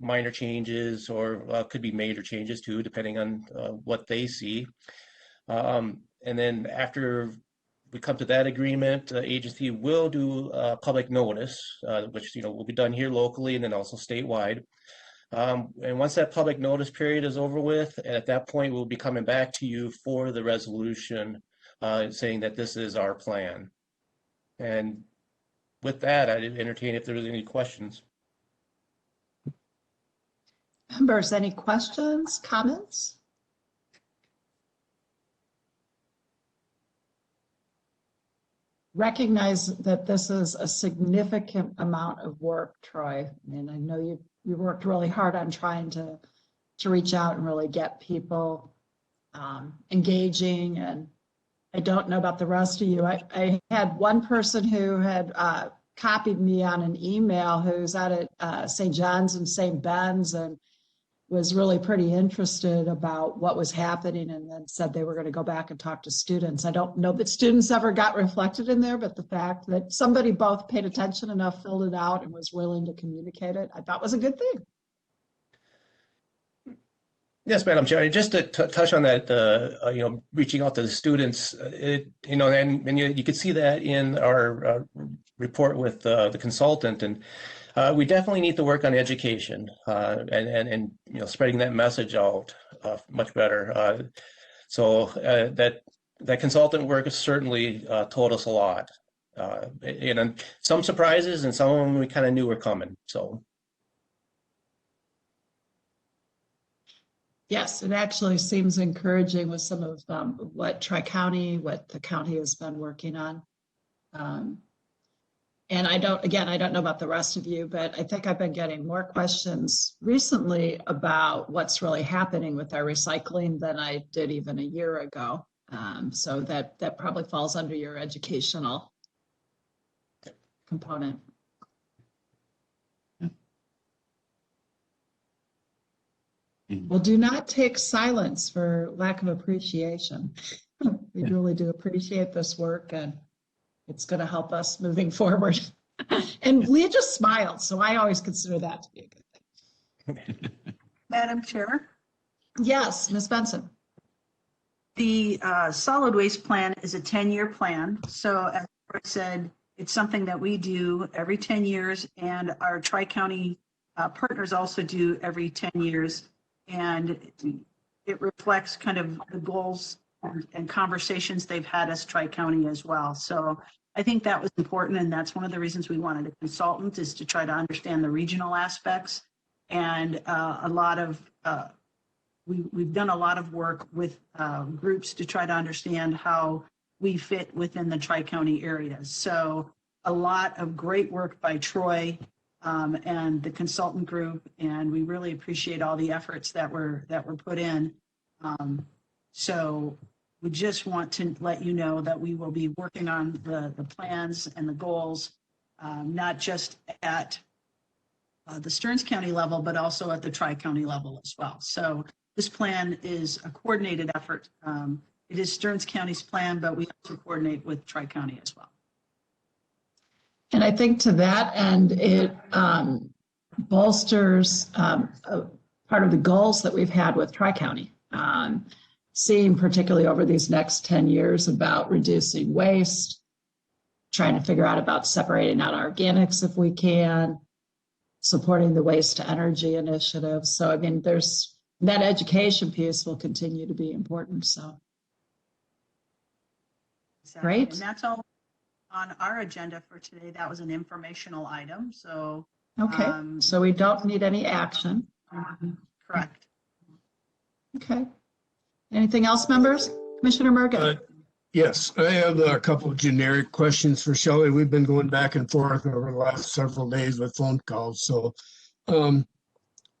minor changes, or could be major changes too, depending on what they see. And then after we come to that agreement, the agency will do a public notice, which will be done here locally and then also statewide. And once that public notice period is over with, at that point, we'll be coming back to you for the resolution saying that this is our plan. And with that, I'd entertain if there was any questions. Members, any questions, comments? Recognize that this is a significant amount of work, Troy. I mean, I know you worked really hard on trying to reach out and really get people engaging. And I don't know about the rest of you. I had one person who had copied me on an email who's out at St. John's and St. Ben's and was really pretty interested about what was happening, and then said they were going to go back and talk to students. I don't know that students ever got reflected in there, but the fact that somebody both paid attention enough, filled it out, and was willing to communicate it, I thought was a good thing. Yes, Madam Chair. Just to touch on that, reaching out to the students, and you could see that in our report with the consultant, and we definitely need to work on education and spreading that message out much better. So that consultant work has certainly told us a lot. And some surprises, and some of them we kind of knew were coming. So. Yes, it actually seems encouraging with some of what what the county has been working on. And I don't know about the rest of you, but I think I've been getting more questions recently about what's really happening with our recycling than I did even a year ago. So that probably falls under your educational component. Well, do not take silence for lack of appreciation. We really do appreciate this work, and it's going to help us moving forward. And Leah just smiled, so I always consider that to be a good thing. Madam Chair? Yes, Ms. Benson. The solid waste plan is a 10-year plan. So as I said, it's something that we do every 10 years, and our Tri-County partners also do every 10 years. And it reflects kind of the goals and conversations they've had as Tri-County as well. So I think that was important, and that's one of the reasons we wanted a consultant, is to try to understand the regional aspects. And we've done a lot of work with groups to try to understand how we fit within the Tri-County areas. So a lot of great work by Troy and the consultant group, and we really appreciate all the efforts that were put in. So we just want to let you know that we will be working on the plans and the goals, not just at the Stearns County level, but also at the Tri-County level as well. So this plan is a coordinated effort. It is Stearns County's plan, but we also coordinate with Tri-County as well. And I think to that end, it bolsters part of the goals that we've had with Tri-County, seeing particularly over these next 10 years about reducing waste, trying to figure out about separating out organics if we can, supporting the waste to energy initiative. So, I mean, that education piece will continue to be important. So, exactly. Great. And that's all on our agenda for today. That was an informational item. So, okay. So we don't need any action. Correct. Okay. Anything else, members? Commissioner Mergen. Yes, I have a couple of generic questions for Shelley. We've been going back and forth over the last several days with phone calls. So go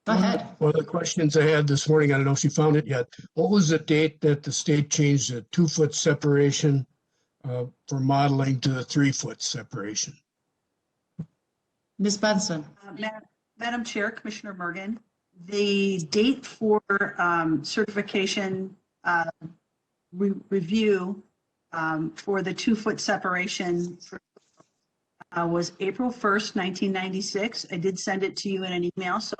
ahead. One of the questions I had this morning, I don't know if you found it yet. What was the date that the state changed the 2-foot separation for modeling to the 3-foot separation? Ms. Benson. Madam Chair, Commissioner Mergen, the date for certification review for the 2-foot separation was April 1st, 1996. I did send it to you in an email, so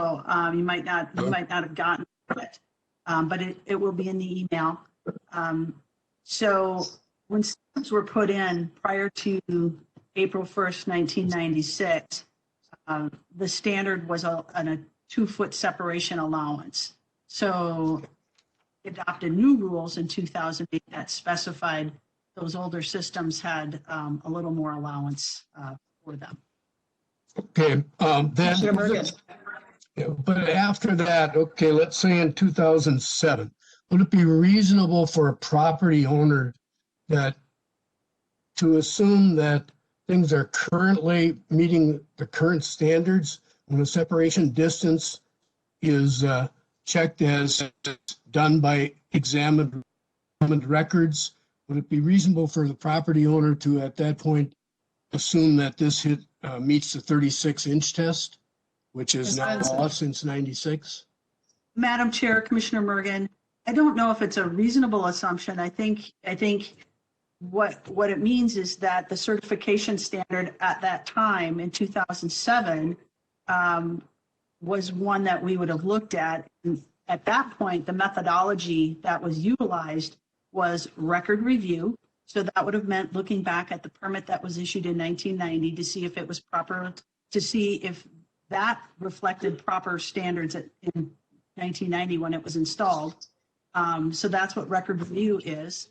you might not have gotten it, but it will be in the email. So when steps were put in prior to April 1st, 1996, the standard was a 2-foot separation allowance. So adopted new rules in 2008 that specified those older systems had a little more allowance for them. Okay, Commissioner Bergen. yeah, but after that, okay, let's say in 2007, would it be reasonable for a property owner that to assume that things are currently meeting the current standards when the separation distance is checked as done by examined records? Would it be reasonable for the property owner to, at that point, assume that this meets the 36-inch test, which is now law since 96? Madam Chair, Commissioner Mergen, I don't know if it's a reasonable assumption. I think what it means is that the certification standard at that time in 2007 was one that we would have looked at. And at that point, the methodology that was utilized was record review. So that would have meant looking back at the permit that was issued in 1990 to see if it was proper, to see if that reflected proper standards in 1990 when it was installed. So that's what record review is.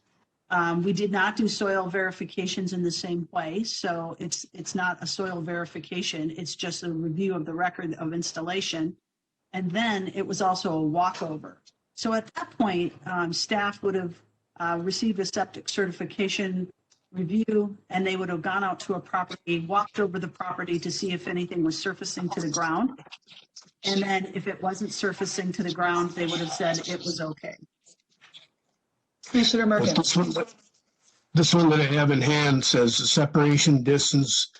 We did not do soil verifications in the same way. So it's not a soil verification. It's just a review of the record of installation. And then it was also a walkover. So at that point, staff would have received a septic certification review, and they would have gone out to a property, walked over the property to see if anything was surfacing to the ground. And then if it wasn't surfacing to the ground, they would have said it was okay. Commissioner Mergen. This one that I have in hand says the separation distance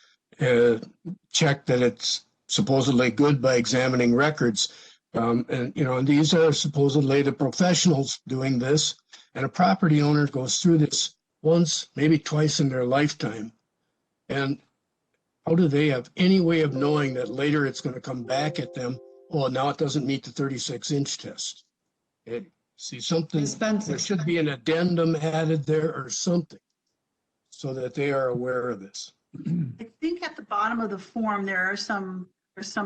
check that it's supposedly good by examining records. And these are supposedly the professionals doing this, and a property owner goes through this once, maybe twice in their lifetime. And how do they have any way of knowing that later it's going to come back at them? Oh, now it doesn't meet the 36-inch test. See something, there should be an addendum added there or something so that they are aware of this. I think at the bottom of the form, there's some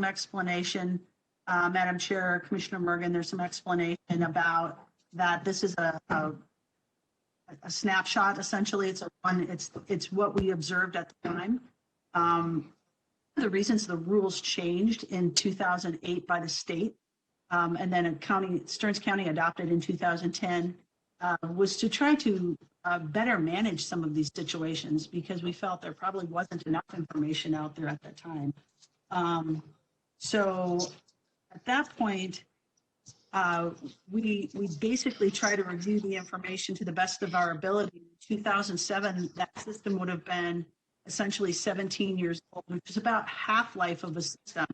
explanation, Madam Chair, Commissioner Mergen, there's some explanation about that this is a snapshot, essentially. It's what we observed at the time. The reasons the rules changed in 2008 by the state, and then Stearns County adopted in 2010, was to try to better manage some of these situations, because we felt there probably wasn't enough information out there at that time. So at that point, we basically try to review the information to the best of our ability. In 2007, that system would have been essentially 17 years old, which is about half-life of a system.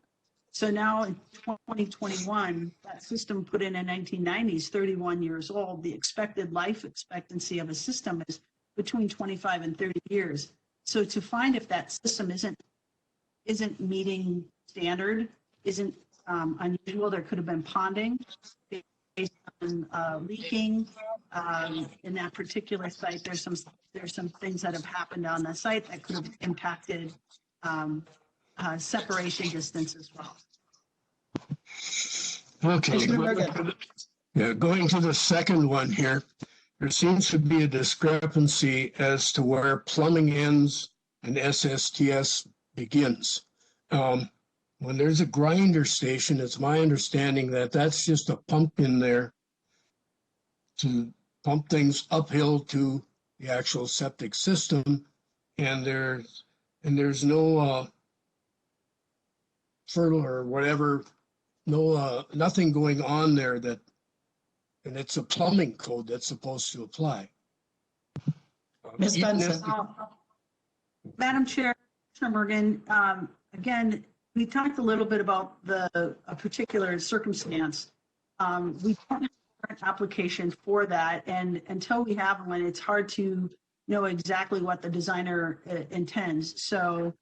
So now in 2021, that system put in 1990 is 31 years old. The expected life expectancy of a system is between 25 and 30 years. So to find if that system isn't meeting standard, isn't unusual, there could have been ponding based on leaking in that particular site. There's some things that have happened on the site that could have impacted separation distance as well. Okay. Yeah, going to the second one here, there seems to be a discrepancy as to where plumbing ends and SSTS begins. When there's a grinder station, it's my understanding that that's just a pump in there to pump things uphill to the actual septic system, and there's no fertile or whatever, nothing going on there and it's a plumbing code that's supposed to apply. Ms. Benson. Madam Chair, Commissioner Mergen, again, we talked a little bit about a particular circumstance. We don't have an application for that, and until we have one, it's hard to know exactly what the designer intends. So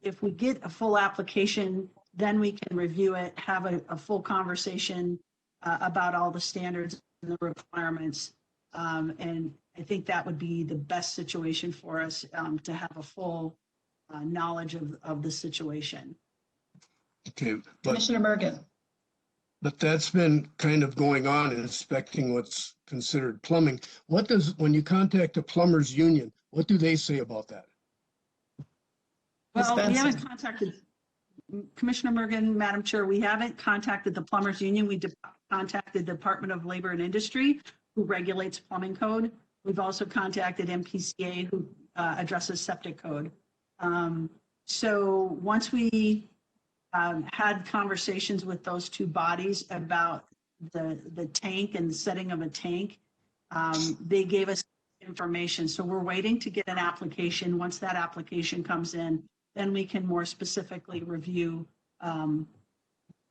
if we get a full application, then we can review it, have a full conversation about all the standards and the requirements. And I think that would be the best situation for us to have a full knowledge of the situation. Okay, Commissioner Mergen. but that's been kind of going on and inspecting what's considered plumbing. What does, when you contact the plumbers union, what do they say about that? Ms. Well, we Benson. haven't contacted, Commissioner Mergen, Madam Chair, we haven't contacted the plumbers union. We contacted the Department of Labor and Industry, who regulates plumbing code. We've also contacted MPCA, who addresses septic code. So once we had conversations with those two bodies about the tank and the setting of a tank, they gave us information. So we're waiting to get an application. Once that application comes in, then we can more specifically review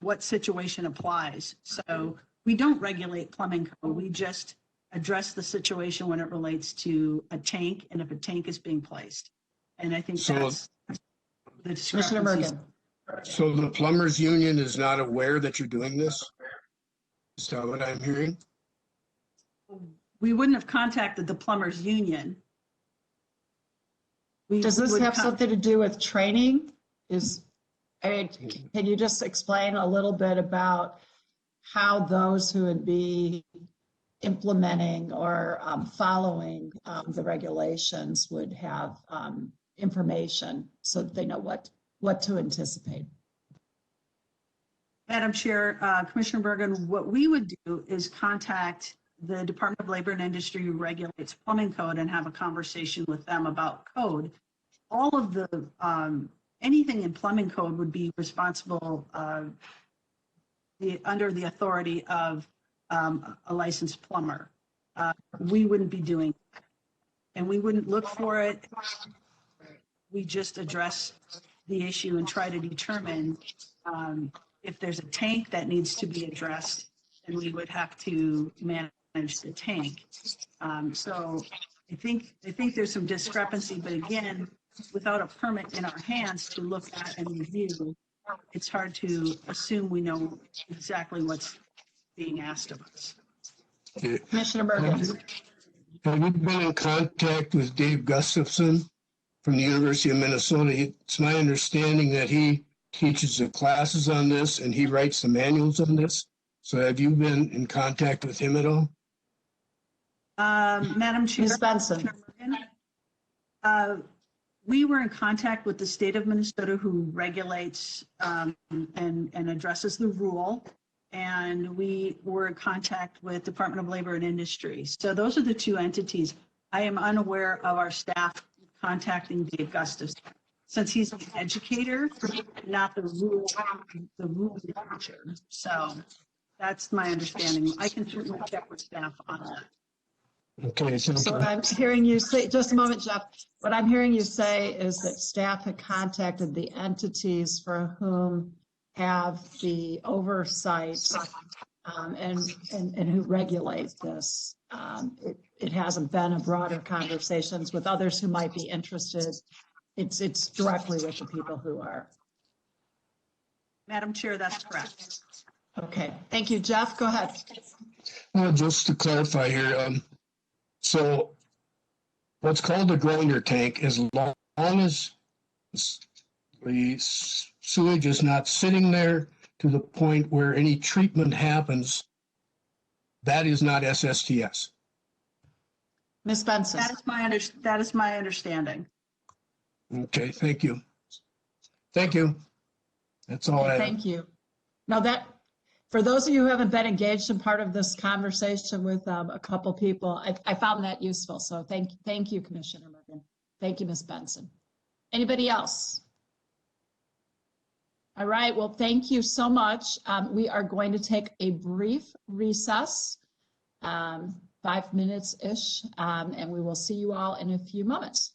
what situation applies. So we don't regulate plumbing code. We just address the situation when it relates to a tank and if a tank is being placed. And I think So- that's the Commissioner discrepancies. Mergen. So the plumbers union is not aware that you're doing this? Is that what I'm hearing? We wouldn't have contacted the plumbers union. We Does this would have con- something to do with training? I mean, can you just explain a little bit about how those who would be implementing or following the regulations would have information so that they know what to anticipate? Madam Chair, Commissioner Bergen, what we would do is contact the Department of Labor and Industry who regulates plumbing code and have a conversation with them about code. All of the, anything in plumbing code would be responsible under the authority of a licensed plumber. We wouldn't be doing that. And we wouldn't look for it. We just address the issue and try to determine if there's a tank that needs to be addressed, then we would have to manage the tank. So I think there's some discrepancy, but again, without a permit in our hands to look at and review, it's hard to assume we know exactly what's being asked of us. Commissioner Mergen. Have you been in contact with Dave Gustafson from the University of Minnesota? It's my understanding that he teaches the classes on this and he writes the manuals on this. So have you been in contact with him at all? Madam Chair. Ms. Benson. We were in contact with the state of Minnesota who regulates and addresses the rule. And we were in contact with Department of Labor and Industry. So those are the two entities. I am unaware of our staff contacting Dave Gustafson, since he's an educator, not the rule teacher. So that's my understanding. I can certainly check with staff on that. Okay, So what I'm hearing you say, just a moment, Jeff, what I'm hearing you say is that staff had contacted the entities for whom have the oversight and who regulate this. It hasn't been a broader conversations with others who might be interested. It's directly with the people who are. Madam Chair, that's correct. Okay, thank you. Jeff, go ahead. Well, just to clarify here, so what's called a grinder tank, as long as the sewage is not sitting there to the point where any treatment happens, that is not SSTS. Ms. Benson. That is my understanding. Okay, thank you. Thank you. That's all I have. Thank you. Now that, for those of you who haven't been engaged in part of this conversation with a couple people, I found that useful. So thank you, Commissioner Mergen. Thank you, Ms. Benson. Anybody else? All right, well, thank you so much. We are going to take a brief recess, 5 minutes-ish, and we will see you all in a few moments.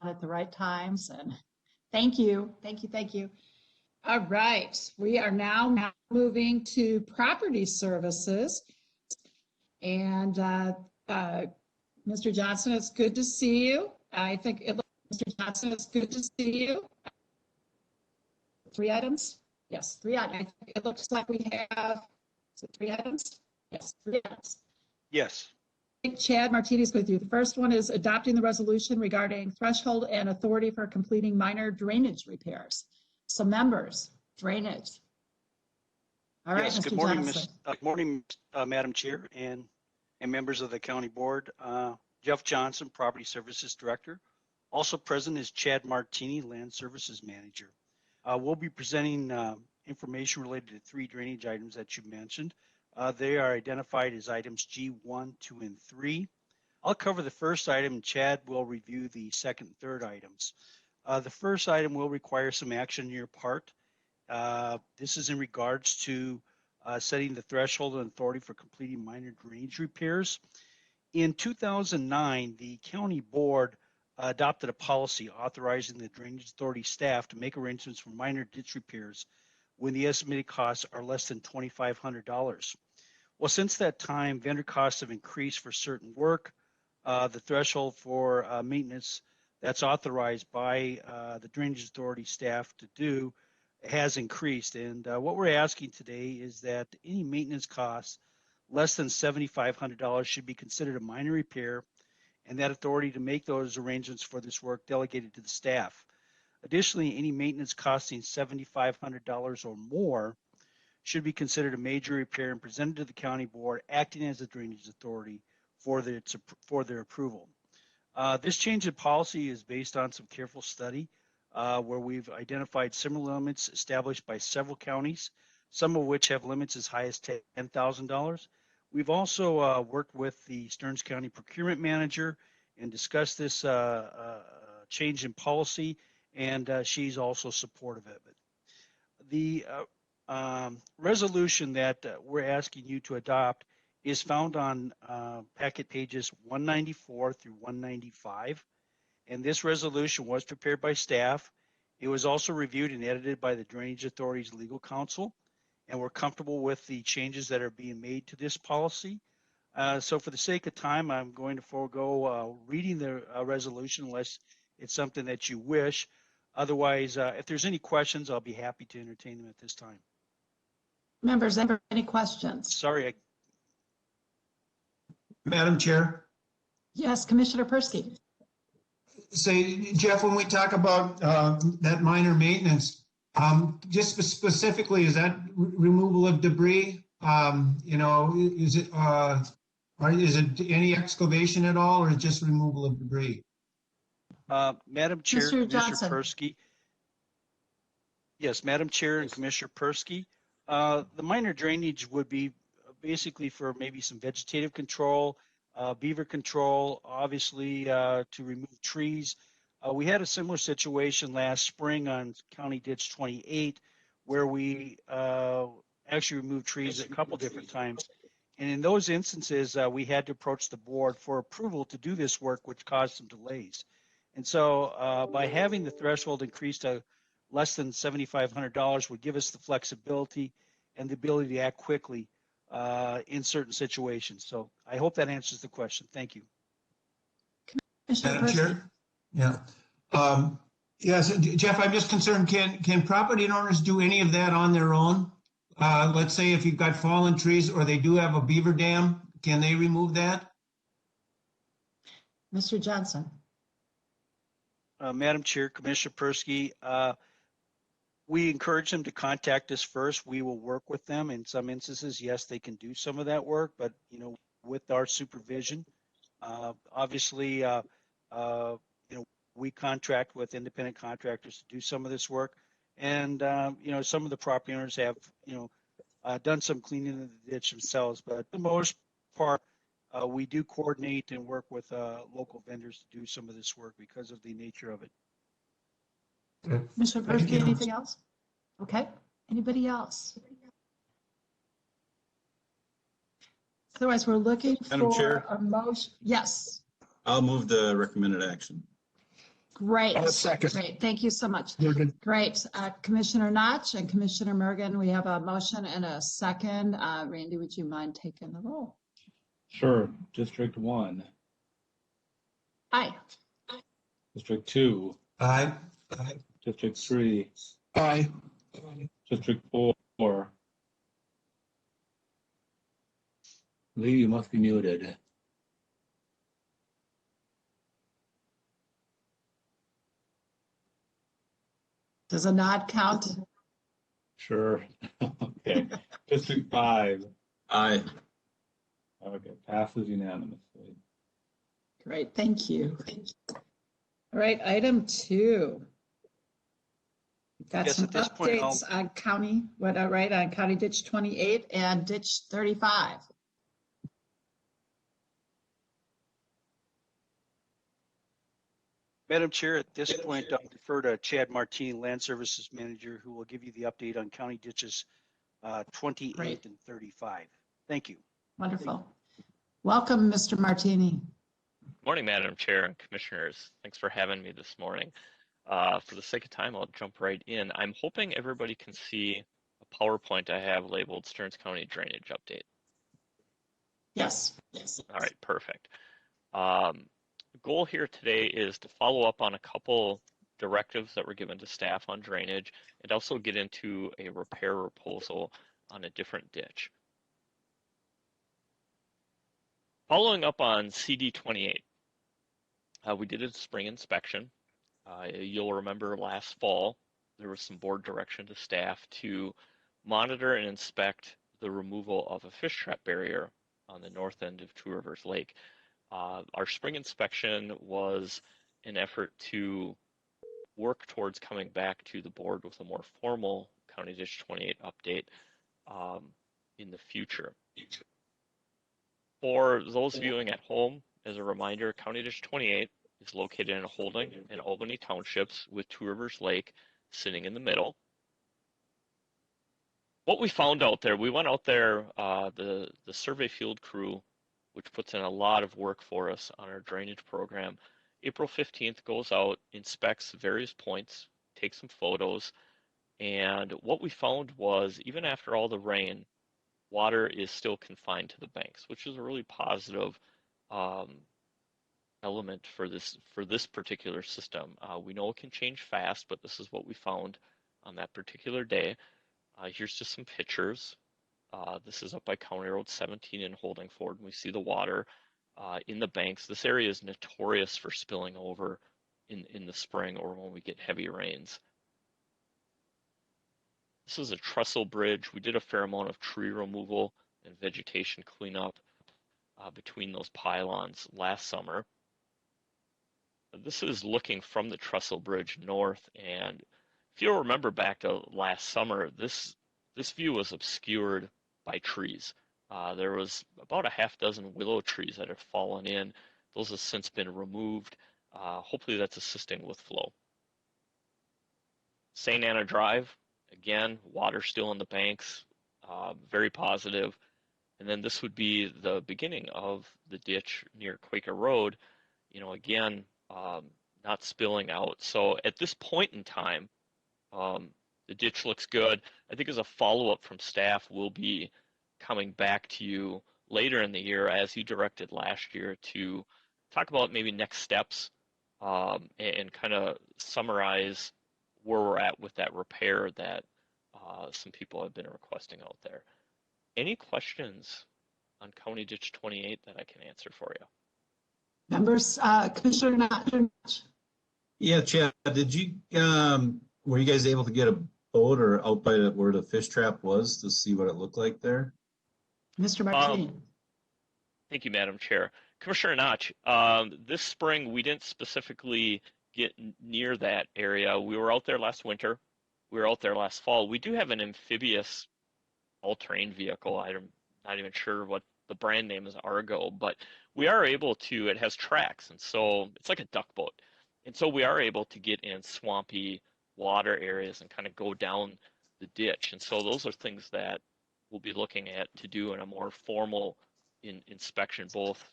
at the right times. And thank you, thank you, thank you. All right, we are now moving to property services. And Mr. Johnson, it's good to see you. Mr. Johnson, it's good to see you. 3 items? Yes, 3 items. It looks like we have, is it 3 items? Yes, 3 items. Yes. I think Chad Martinez with you. The first one is adopting the resolution regarding threshold and authority for completing minor drainage repairs. So members, drainage. All right, Yes, Mr. good morning, Johnson. Good morning, Madam Chair and members of the county board. Jeff Johnson, Property Services Director. Also present is Chad Martini, Land Services Manager. We'll be presenting information related to 3 drainage items that you mentioned. They are identified as items G1, 2, and 3. I'll cover the first item, and Chad will review the second and third items. The first item will require some action on your part. This is in regards to setting the threshold and authority for completing minor drainage repairs. In 2009, the county board adopted a policy authorizing the Drainage Authority staff to make arrangements for minor ditch repairs when the estimated costs are less than $2,500. Well, since that time, vendor costs have increased for certain work. The threshold for maintenance that's authorized by the Drainage Authority staff to do has increased. And what we're asking today is that any maintenance costs less than $7,500 should be considered a minor repair, and that authority to make those arrangements for this work delegated to the staff. Additionally, any maintenance costing $7,500 or more should be considered a major repair and presented to the county board acting as a drainage authority for their approval. This change in policy is based on some careful study where we've identified similar limits established by several counties, some of which have limits as high as $10,000. We've also worked with the Stearns County Procurement Manager and discussed this change in policy, and she's also supportive of it. The resolution that we're asking you to adopt is found on packet pages 194 through 195, and this resolution was prepared by staff. It was also reviewed and edited by the Drainage Authority's legal counsel, and we're comfortable with the changes that are being made to this policy. So for the sake of time, I'm going to forego reading the resolution unless it's something that you wish. Otherwise, if there's any questions, I'll be happy to entertain them at this time. Members, any questions? Sorry. Madam Chair. Yes, Commissioner Persky. Say, Jeff, when we talk about that minor maintenance, just specifically, is that removal of debris? Is it any excavation at all, or just removal of debris? Madam Chair, Mr. Commissioner Johnson. Persky. Yes, Madam Chair and Commissioner Persky. The minor drainage would be basically for maybe some vegetative control, beaver control, obviously to remove trees. We had a similar situation last spring on County Ditch 28 where we actually removed trees a couple different times. And in those instances, we had to approach the board for approval to do this work, which caused some delays. And so by having the threshold increased to less than $7,500 would give us the flexibility and the ability to act quickly in certain situations. So I hope that answers the question. Thank you. Madam Chair? Yeah. Yes, Jeff, I'm just concerned, can property owners do any of that on their own? Let's say if you've got fallen trees or they do have a beaver dam, can they remove that? Mr. Johnson. Madam Chair, Commissioner Persky, we encourage them to contact us first. We will work with them. In some instances, yes, they can do some of that work, but with our supervision, obviously, we contract with independent contractors to do some of this work, and some of the property owners have done some cleaning of the ditch themselves, but for the most part, we do coordinate and work with local vendors to do some of this work because of the nature of it. Mr. Persky, anything else? Okay. Anybody else? Otherwise, we're looking Madam for Chair? a motion. Yes. I'll move the recommended action. Great. I'll second. Great. Thank you so much. Morgan. Great. Commissioner Notch and Commissioner Mergen, we have a motion and a second. Randy, would you mind taking the roll? Sure. District 1, Aye. District 2, Aye. District 3, Aye. District 4. Lee, you must be muted. Does a nod count? Sure. Okay. District 5. Aye. Okay, passes unanimously. Great, thank you. All right, item 2. We've got Yes, some at this point, updates on county, on County Ditch 28 and Ditch 35. Madam Chair, at this point, I'll defer to Chad Martini, Land Services Manager, who will give you the update on county ditches 28 Great. and 35. Thank you. Wonderful. Welcome, Mr. Martini. Morning, Madam Chair and Commissioners. Thanks for having me this morning. For the sake of time, I'll jump right in. I'm hoping everybody can see a PowerPoint I have labeled Stearns County Drainage Update. Yes. All right, perfect. The goal here today is to follow up on a couple directives that were given to staff on drainage and also get into a repair proposal on a different ditch. Following up on CD 28, we did a spring inspection. You'll remember last fall, there was some board direction to staff to monitor and inspect the removal of a fish trap barrier on the north end of Two Rivers Lake. Our spring inspection was an effort to work towards coming back to the board with a more formal County Ditch 28 update in the future. For those viewing at home, as a reminder, County Ditch 28 is located in Holding and Albany Townships with Two Rivers Lake sitting in the middle. What we found out there, we went out there, the survey field crew, which puts in a lot of work for us on our drainage program. April 15th goes out, inspects various points, takes some photos, and what we found was even after all the rain, water is still confined to the banks, which is a really positive element for this particular system. We know it can change fast, but this is what we found on that particular day. Here's just some pictures. This is up by County Road 17 in Holdingford, and we see the water in the banks. This area is notorious for spilling over in the spring or when we get heavy rains. This is a trestle bridge. We did a fair amount of tree removal and vegetation cleanup between those pylons last summer. This is looking from the trestle bridge north, and if you'll remember back to last summer, this view was obscured by trees. There was about a half dozen willow trees that had fallen in. Those have since been removed. Hopefully that's assisting with flow. St. Anna Drive, again, water still in the banks, very positive. And then this would be the beginning of the ditch near Quaker Road, again, not spilling out. So at this point in time, the ditch looks good. I think as a follow-up from staff, we'll be coming back to you later in the year, as you directed last year, to talk about maybe next steps and kind of summarize where we're at with that repair that some people have been requesting out there. Any questions on County Ditch 28 that I can answer for you? Members, Commissioner Notch. Yeah, Chad, did you, were you guys able to get a boat or out by where the fish trap was to see what it looked like there? Mr. Martini. Thank you, Madam Chair. Commissioner Notch, this spring we didn't specifically get near that area. We were out there last winter. We were out there last fall. We do have an amphibious all-terrain vehicle. I'm not even sure what the brand name is, Argo, but we are able to, it has tracks, and so it's like a duck boat. And so we are able to get in swampy water areas and kind of go down the ditch. And so those are things that we'll be looking at to do in a more formal inspection, both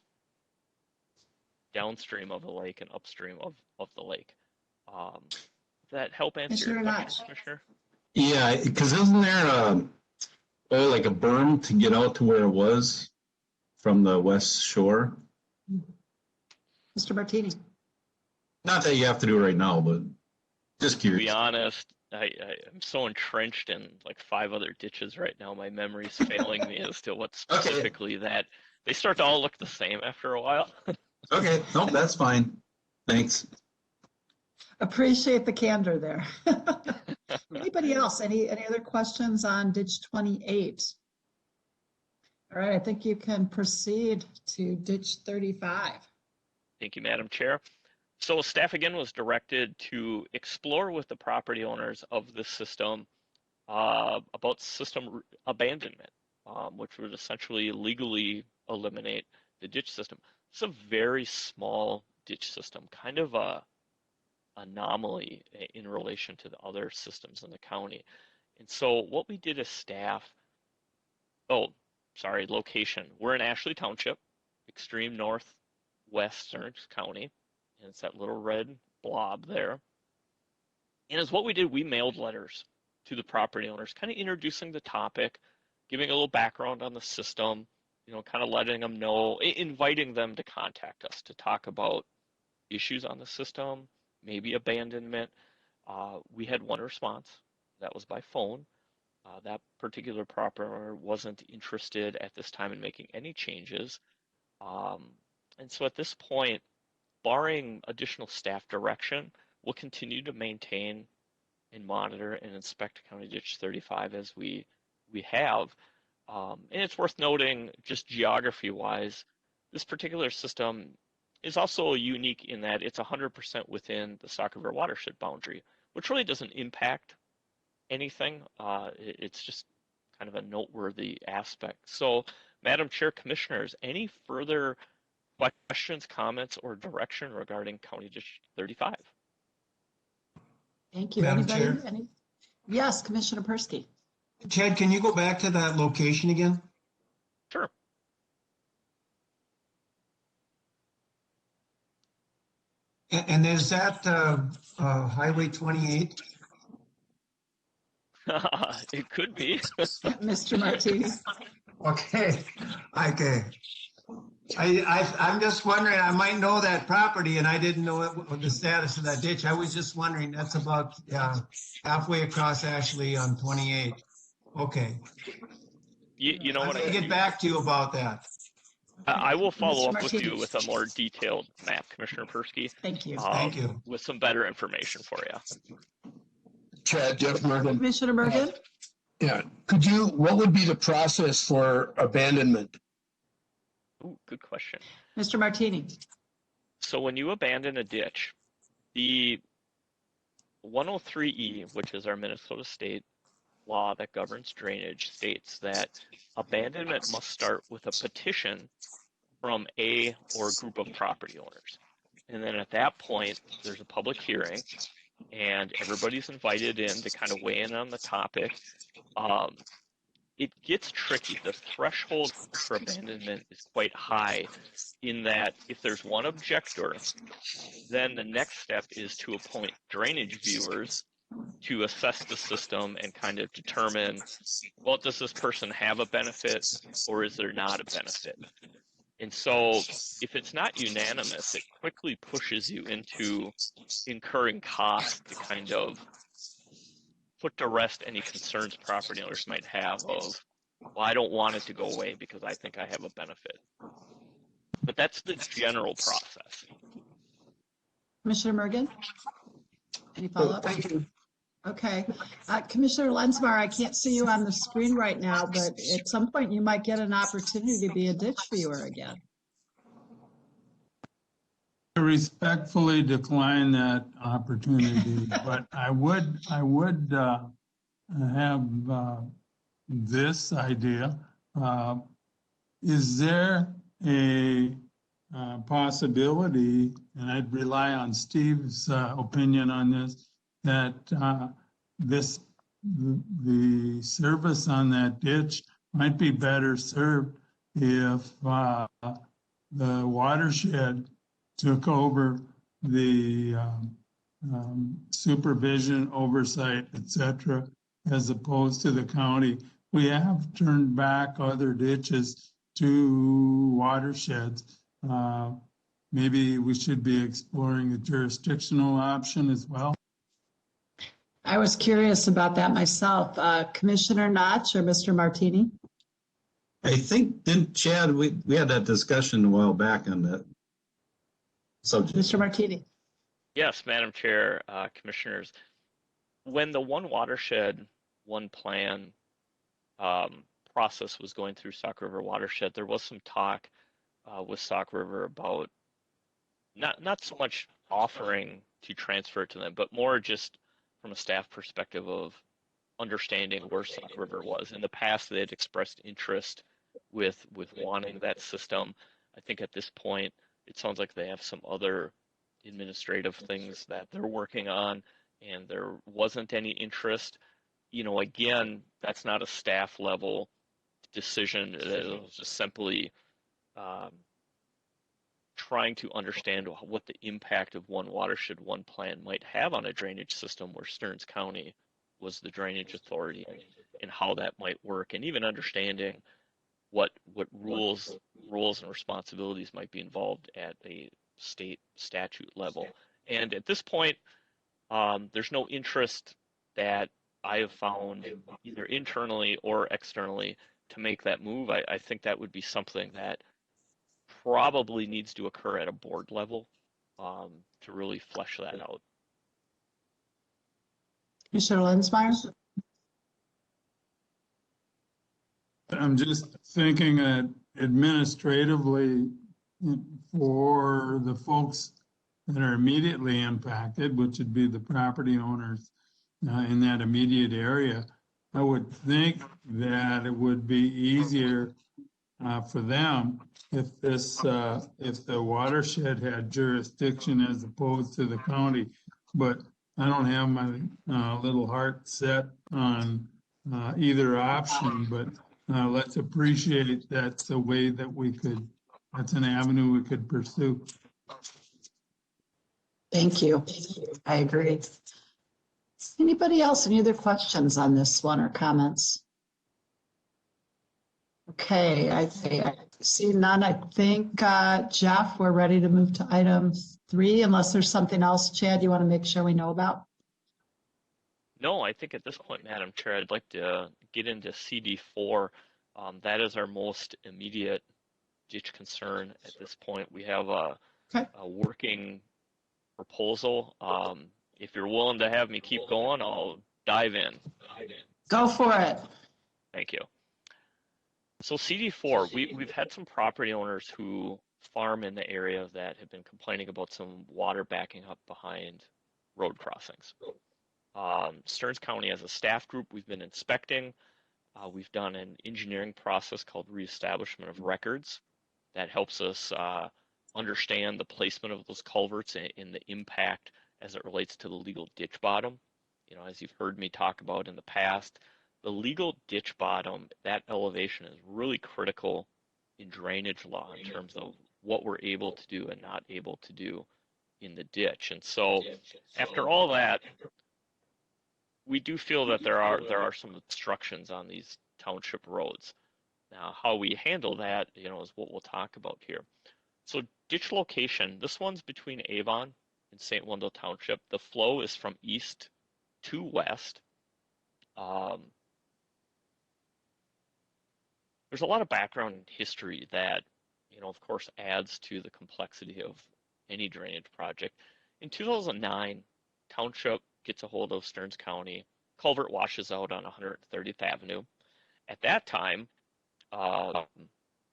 downstream of the lake and upstream of the lake. Does that help answer your Commissioner question, Notch. Commissioner? Yeah, because isn't there like a berm to get out to where it was from the west shore? Mr. Martini. Not that you have to do it right now, but just To be curious. honest, I'm so entrenched in like 5 other ditches right now. My memory's failing me as to what specifically that. They start to all look the same after a while. Okay, nope, that's fine. Thanks. Appreciate the candor there. Anybody else? Any other questions on ditch 28? All right, I think you can proceed to ditch 35. Thank you, Madam Chair. So staff again was directed to explore with the property owners of the system about system abandonment, which would essentially legally eliminate the ditch system. It's a very small ditch system, kind of a anomaly in relation to the other systems in the county. And so what we did as staff, location. We're in Ashley Township, extreme northwest Stearns County, and it's that little red blob there. And as what we did, we mailed letters to the property owners, kind of introducing the topic, giving a little background on the system, kind of letting them know, inviting them to contact us to talk about issues on the system, maybe abandonment. We had one response. That was by phone. That particular property owner wasn't interested at this time in making any changes. And so at this point, barring additional staff direction, we'll continue to maintain and monitor and inspect County Ditch 35 as we have. And it's worth noting, just geography-wise, this particular system is also unique in that it's 100% within the Sauk River watershed boundary, which really doesn't impact anything. It's just kind of a noteworthy aspect. So, Madam Chair, Commissioners, any further questions, comments, or direction regarding County Ditch 35? Thank you. Madam Anybody? Chair? Yes, Commissioner Persky. Chad, can you go back to that location again? Sure. And is that Highway 28? It could be. Mr. Martini. Okay. I'm just wondering, I might know that property and I didn't know the status of that ditch. I was just wondering, that's about halfway across Ashley on 28. Okay. You know what? I'll get back to you about that. I will follow Mr. up with you Martinez. with a more detailed map, Commissioner Persky. Thank you. Thank you. With some better information for you. Chad, Jeff Mergen. Commissioner Mergen? Yeah, what would be the process for abandonment? Ooh, good question. Mr. Martini. So when you abandon a ditch, the 103E, which is our Minnesota state law that governs drainage, states that abandonment must start with a petition from a or group of property owners. And then at that point, there's a public hearing and everybody's invited in to kind of weigh in on the topic. It gets tricky. The threshold for abandonment is quite high in that if there's one objector, then the next step is to appoint drainage viewers to assess the system and kind of determine, well, does this person have a benefit or is there not a benefit? And so if it's not unanimous, it quickly pushes you into incurring costs to kind of put to rest any concerns property owners might have of, well, I don't want it to go away because I think I have a benefit. But that's the general process. Commissioner Mergen? Any follow-up? Thank you. Okay. Commissioner Lensmar, I can't see you on the screen right now, but at some point you might get an opportunity to be a ditch viewer again. I respectfully decline that opportunity, but I would have this idea. Is there a possibility, and I'd rely on Steve's opinion on this, that the service on that ditch might be better served if the watershed took over the supervision, oversight, etc., as opposed to the county. We have turned back other ditches to watersheds. Maybe we should be exploring the jurisdictional option as well. I was curious about that myself. Commissioner Notch or Mr. Martini? I think, didn't Chad, we had that discussion a while back on that subject. Mr. Martini. Yes, Madam Chair, Commissioners. When the One Watershed, One Plan process was going through Sauk River Watershed, there was some talk with Sauk River about not so much offering to transfer it to them, but more just from a staff perspective of understanding where Sauk River was. In the past, they had expressed interest with wanting that system. I think at this point, it sounds like they have some other administrative things that they're working on, and there wasn't any interest. You know, again, that's not a staff level decision. It was just simply trying to understand what the impact of One Watershed, One Plan might have on a drainage system where Stearns County was the drainage authority, and how that might work, and even understanding what rules and responsibilities might be involved at a state statute level. And at this point, there's no interest that I have found either internally or externally to make that move. I think that would be something that probably needs to occur at a board level to really flesh that out. Commissioner Lenzmeyer? I'm just thinking that administratively, for the folks that are immediately impacted, which would be the property owners in that immediate area, I would think that it would be easier for them if if the watershed had jurisdiction as opposed to the county. But I don't have my little heart set on either option, but let's appreciate that's a way that that's an avenue we could pursue. Thank you. I agree. Anybody else, any other questions on this one or comments? Okay, I see none. I think, Jeff, we're ready to move to item 3, unless there's something else, Chad, you want to make sure we know about? No, I think at this point, Madam Chair, I'd like to get into CD4. That is our most immediate ditch concern at this point. We have a working proposal. If you're willing to have me keep going, I'll dive in. Go for it. Thank you. So CD4, we've had some property owners who farm in the area that have been complaining about some water backing up behind road crossings. Stearns County, as a staff group, we've been inspecting. We've done an engineering process called reestablishment of records that helps us understand the placement of those culverts and the impact as it relates to the legal ditch bottom. You know, as you've heard me talk about in the past, the legal ditch bottom, that elevation is really critical in drainage law in terms of what we're able to do and not able to do in the ditch. And so after all that, we do feel that there are some obstructions on these township roads. Now, how we handle that, you know, is what we'll talk about here. So ditch location, this one's between Avon and St. Wendell Township. The flow is from east to west. There's a lot of background history that, you know, of course, adds to the complexity of any drainage project. In 2009, Township gets a hold of Stearns County. Culvert washes out on 130th Avenue. At that time,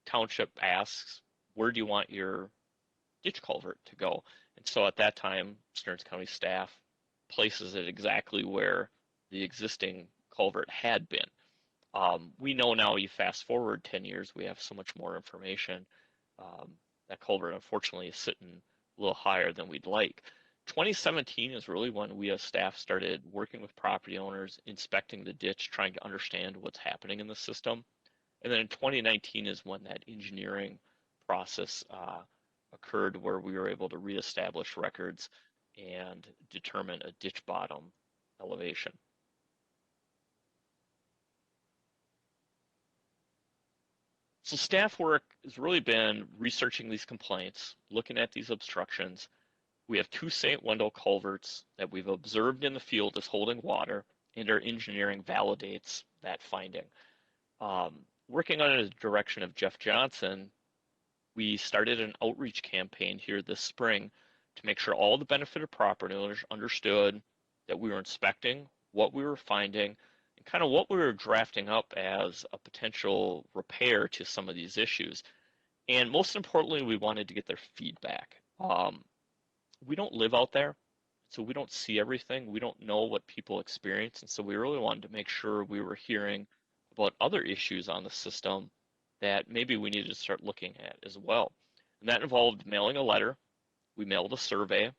Township asks, where do you want your ditch culvert to go? And so at that time, Stearns County staff places it exactly where the existing culvert had been. We know now, you fast forward 10 years, we have so much more information. That culvert, unfortunately, is sitting a little higher than we'd like. 2017 is really when we as staff started working with property owners, inspecting the ditch, trying to understand what's happening in the system. And then in 2019 is when that engineering process occurred, where we were able to reestablish records and determine a ditch bottom elevation. So staff work has really been researching these complaints, looking at these obstructions. We have 2 St. Wendel culverts that we've observed in the field as holding water, and our engineering validates that finding. Working under the direction of Jeff Johnson, we started an outreach campaign here this spring to make sure all the benefited property owners understood that we were inspecting, what we were finding, and kind of what we were drafting up as a potential repair to some of these issues. And most importantly, we wanted to get their feedback. We don't live out there, so we don't see everything. We don't know what people experience. And so we really wanted to make sure we were hearing about other issues on the system that maybe we needed to start looking at as well. And that involved mailing a letter. We mailed a survey.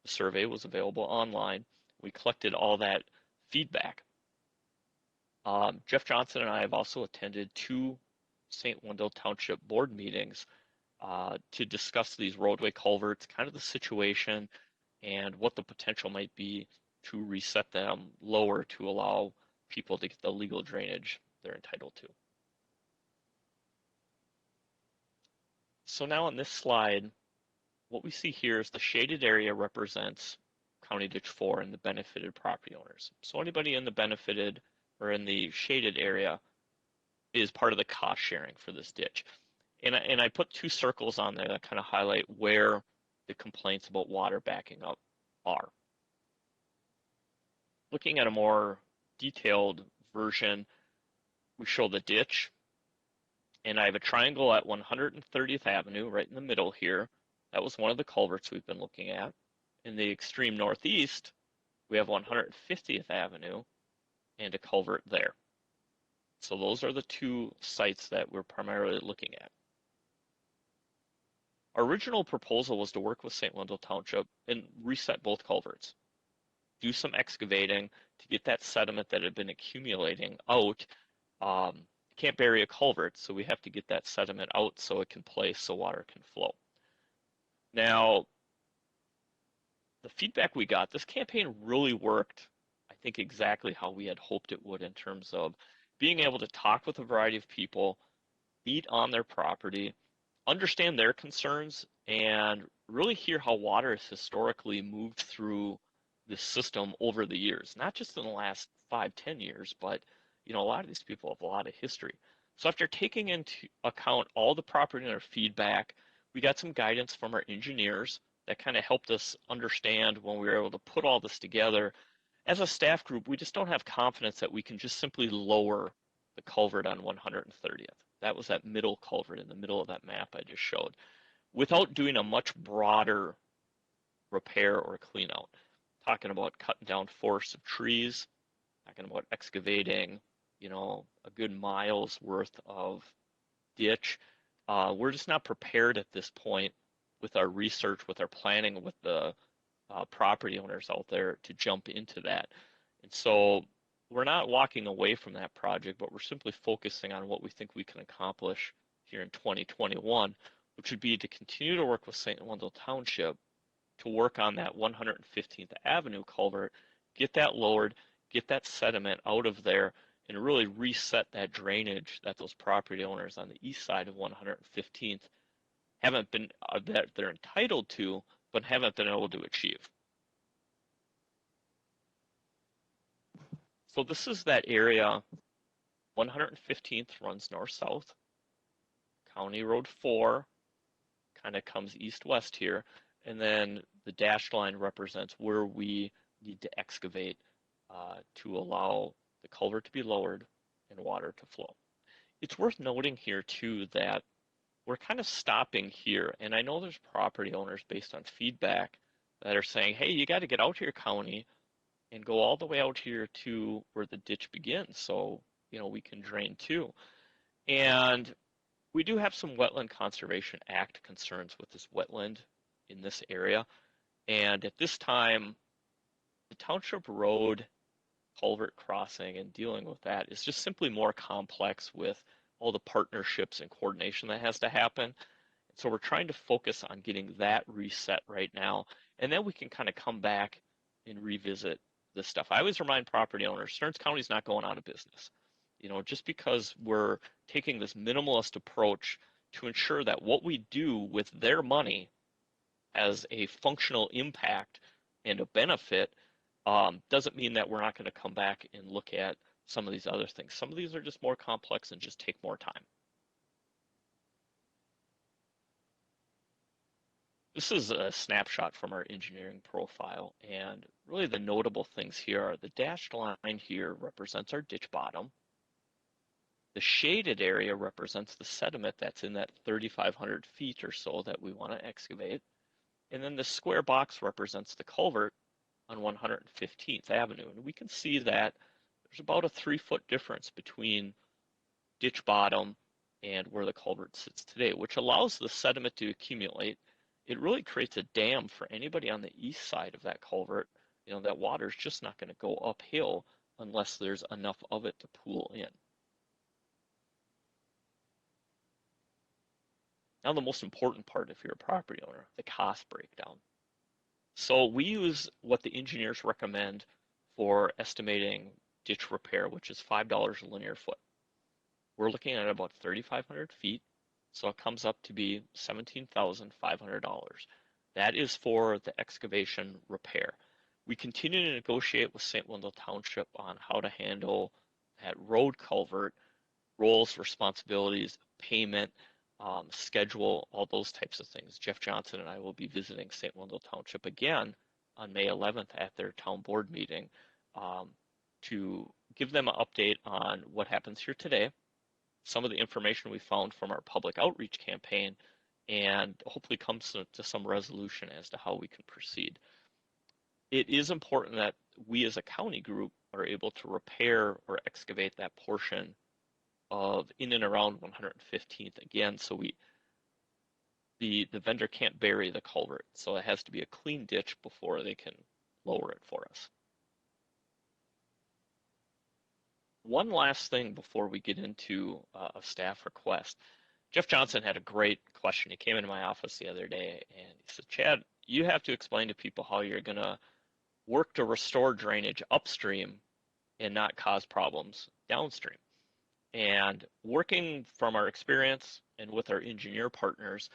The survey was available online. We collected all that feedback. Jeff Johnson and I have also attended 2 St. Wendel Township board meetings to discuss these roadway culverts, kind of the situation and what the potential might be to reset them lower to allow people to get the legal drainage they're entitled to. So now on this slide, what we see here is the shaded area represents County Ditch 4 and the benefited property owners. So anybody in the benefited or in the shaded area is part of the cost sharing for this ditch. And I put 2 circles on there that kind of highlight where the complaints about water backing up are. Looking at a more detailed version, we show the ditch, and I have a triangle at 130th Avenue right in the middle here. That was one of the culverts we've been looking at. In the extreme northeast, we have 150th Avenue and a culvert there. So those are the 2 sites that we're primarily looking at. Our original proposal was to work with St. Wendel Township and reset both culverts. Do some excavating to get that sediment that had been accumulating out. Can't bury a culvert, so we have to get that sediment out so it can place so water can flow. Now, the feedback we got, this campaign really worked, I think, exactly how we had hoped it would in terms of being able to talk with a variety of people, meet on their property, understand their concerns, and really hear how water has historically moved through this system over the years, not just in the last 5-10 years, but a lot of these people have a lot of history. So after taking into account all the property owner feedback, we got some guidance from our engineers that kind of helped us understand when we were able to put all this together. As a staff group, we just don't have confidence that we can just simply lower the culvert on 130th. That was that middle culvert in the middle of that map I just showed, without doing a much broader repair or clean out. Talking about cutting down forests of trees, talking about excavating, a good mile's worth of ditch. We're just not prepared at this point with our research, with our planning, with the property owners out there to jump into that. And so we're not walking away from that project, but we're simply focusing on what we think we can accomplish here in 2021, which would be to continue to work with St. Wendel Township to work on that 115th Avenue culvert, get that lowered, get that sediment out of there, and really reset that drainage that those property owners on the east side of 115th haven't been, that they're entitled to, but haven't been able to achieve. So this is that area. 115th runs north-south. County Road 4 kind of comes east-west here. And then the dashed line represents where we need to excavate to allow the culvert to be lowered and water to flow. It's worth noting here too that we're kind of stopping here. And I know there's property owners based on feedback that are saying, hey, you got to get out here, county, and go all the way out here to where the ditch begins. So, we can drain too. And we do have some Wetland Conservation Act concerns with this wetland in this area. And at this time, the township road culvert crossing and dealing with that is just simply more complex with all the partnerships and coordination that has to happen. So we're trying to focus on getting that reset right now And then we can kind of come back and revisit this stuff. I always remind property owners, Stearns County is not going out of business. You know, just because we're taking this minimalist approach to ensure that what we do with their money has a functional impact and a benefit, doesn't mean that we're not going to come back and look at some of these other things. Some of these are just more complex and just take more time. This is a snapshot from our engineering profile, and really the notable things here are the dashed line here represents our ditch bottom. The shaded area represents the sediment that's in that 3,500 feet or so that we want to excavate. And then the square box represents the culvert on 115th Avenue. And we can see that there's about a 3-foot difference between ditch bottom and where the culvert sits today, which allows the sediment to accumulate. It really creates a dam for anybody on the east side of that culvert. You know, that water is just not going to go uphill unless there's enough of it to pool in. Now the most important part if you're a property owner, the cost breakdown. So we use what the engineers recommend for estimating ditch repair, which is $5 a linear foot. We're looking at about 3,500 feet, so it comes up to be $17,500. That is for the excavation repair. We continue to negotiate with St. Wendell Township on how to handle that road culvert, roles, responsibilities, payment, schedule, all those types of things. Jeff Johnson and I will be visiting St. Wendell Township again on May 11th at their town board meeting to give them an update on what happens here today, some of the information we found from our public outreach campaign, and hopefully come to some resolution as to how we can proceed. It is important that we as a county group are able to repair or excavate that portion of in and around 115th again, so the vendor can't bury the culvert, so it has to be a clean ditch before they can lower it for us. One last thing before we get into a staff request. Jeff Johnson had a great question. He came into my office the other day and he said, Chad, you have to explain to people how you're going to work to restore drainage upstream and not cause problems downstream. And working from our experience and with our engineer partners,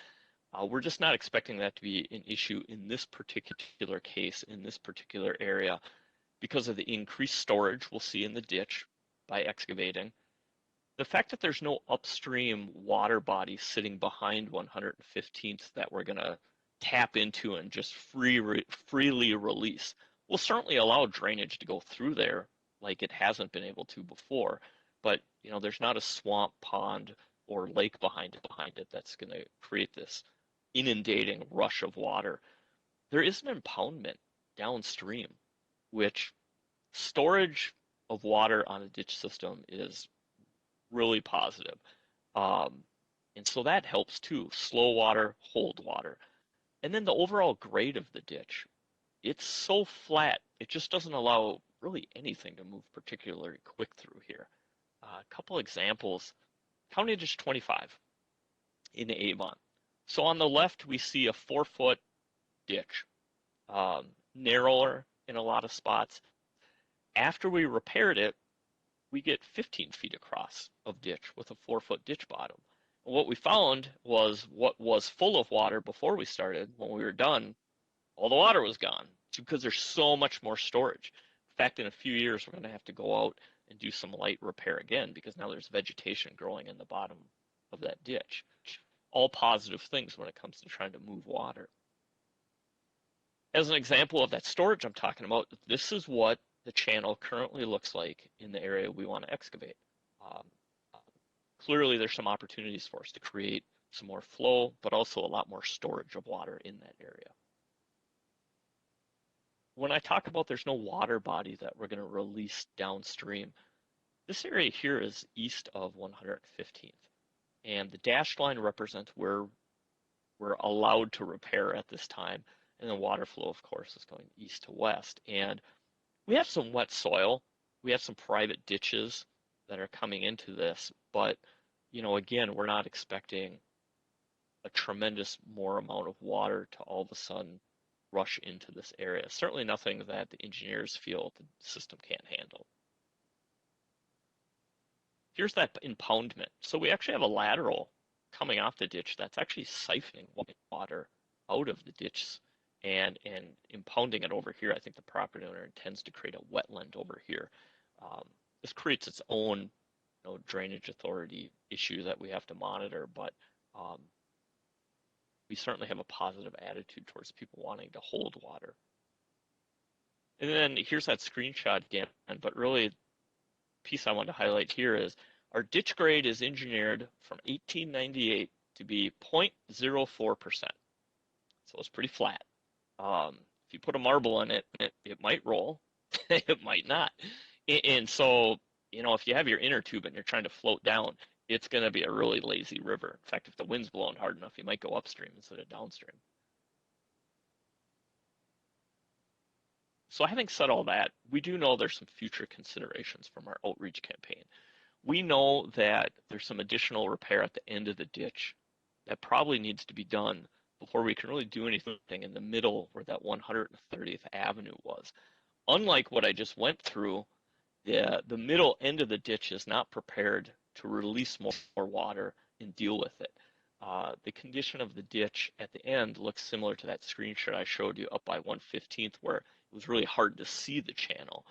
we're just not expecting that to be an issue in this particular case, in this particular area, because of the increased storage we'll see in the ditch by excavating. The fact that there's no upstream water body sitting behind 115th that we're going to tap into and just freely release will certainly allow drainage to go through there like it hasn't been able to before. But you know, there's not a swamp, pond, or lake behind it that's going to create this inundating rush of water. There is an impoundment downstream, which storage of water on a ditch system is really positive. And so that helps too. Slow water, hold water. And then the overall grade of the ditch, it's so flat, it just doesn't allow really anything to move particularly quick through here. A couple examples, County Ditch 25 in Avon. So on the left, we see a 4-foot ditch, narrower in a lot of spots. After we repaired it, we get 15 feet across of ditch with a 4-foot ditch bottom. And what we found was what was full of water before we started, when we were done, all the water was gone because there's so much more storage. In fact, in a few years, we're going to have to go out and do some light repair again because now there's vegetation growing in the bottom of that ditch. All positive things when it comes to trying to move water. As an example of that storage I'm talking about, this is what the channel currently looks like in the area we want to excavate. Clearly, there's some opportunities for us to create some more flow, but also a lot more storage of water in that area. When I talk about there's no water body that we're going to release downstream, this area here is east of 115th. And the dashed line represents where we're allowed to repair at this time. And the water flow, of course, is going east to west. And we have some wet soil. We have some private ditches that are coming into this. But, you know, again, we're not expecting a tremendous more amount of water to all of a sudden rush into this area. Certainly nothing that the engineers feel the system can't handle. Here's that impoundment. So we actually have a lateral coming off the ditch that's actually siphoning water out of the ditch and impounding it over here. I think the property owner intends to create a wetland over here. This creates its own drainage authority issue that we have to monitor, but we certainly have a positive attitude towards people wanting to hold water. And then here's that screenshot again, but really the piece I want to highlight here is our ditch grade is engineered from 1898 to be 0.04%. So it's pretty flat. If you put a marble in it, it might roll, it might not. And so, if you have your inner tube and you're trying to float down, it's going to be a really lazy river. In fact, if the wind's blowing hard enough, you might go upstream instead of downstream. So having said all that, we do know there's some future considerations from our outreach campaign. We know that there's some additional repair at the end of the ditch that probably needs to be done before we can really do anything in the middle where that 130th Avenue was. Unlike what I just went through, the middle end of the ditch is not prepared to release more water and deal with it. The condition of the ditch at the end looks similar to that screenshot I showed you up by 115th, where it was really hard to see the channel.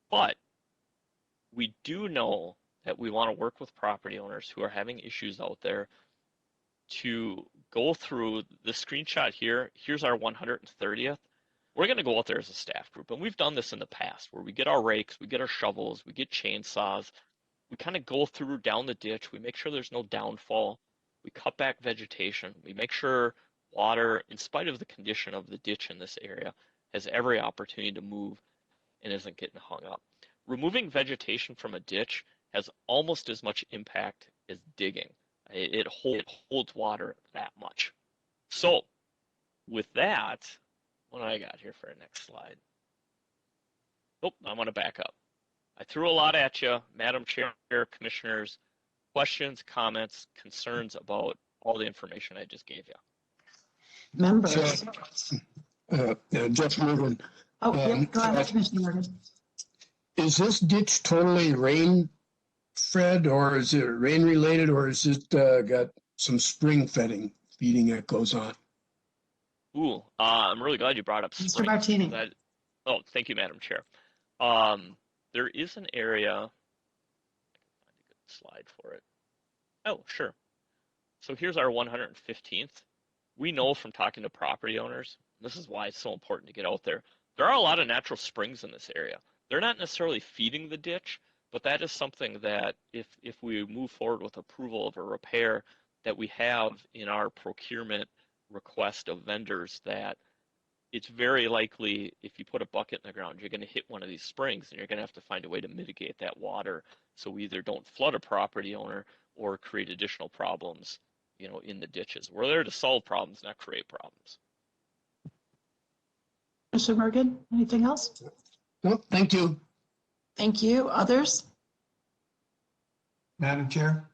But we do know that we want to work with property owners who are having issues out there to go through the screenshot here. Here's our 130th. We're going to go out there as a staff group, and we've done this in the past where we get our rakes, we get our shovels, we get chainsaws, we kind of go through down the ditch, we make sure there's no downfall, we cut back vegetation, we make sure water, in spite of the condition of the ditch in this area, has every opportunity to move and isn't getting hung up. Removing vegetation from a ditch has almost as much impact as digging. It holds water that much. So with that, what do I got here for our next slide? Oh, I want to back up. I threw a lot at you, Madam Chair, Commissioners. Questions, comments, concerns about all the information I just gave you? Members. Jeff Morgan. Oh, yeah, go ahead, Commissioner Morgan. Is this ditch totally rain fed, or is it rain related, or is it got some spring feeding that goes on? Ooh, I'm really glad you brought up Mr. Martini. Thank you, Madam Chair. There is an area, I can find a good slide for it. Oh, sure. So here's our 115th. We know from talking to property owners, this is why it's so important to get out there. There are a lot of natural springs in this area. They're not necessarily feeding the ditch, but that is something that if we move forward with approval of a repair, that we have in our procurement request of vendors, that it's very likely if you put a bucket in the ground, you're going to hit one of these springs and you're going to have to find a way to mitigate that water so we either don't flood a property owner or create additional problems, in the ditches. We're there to solve problems, not create problems. Mr. Morgan, anything else? No, thank you. Thank you. Others? Madam Chair?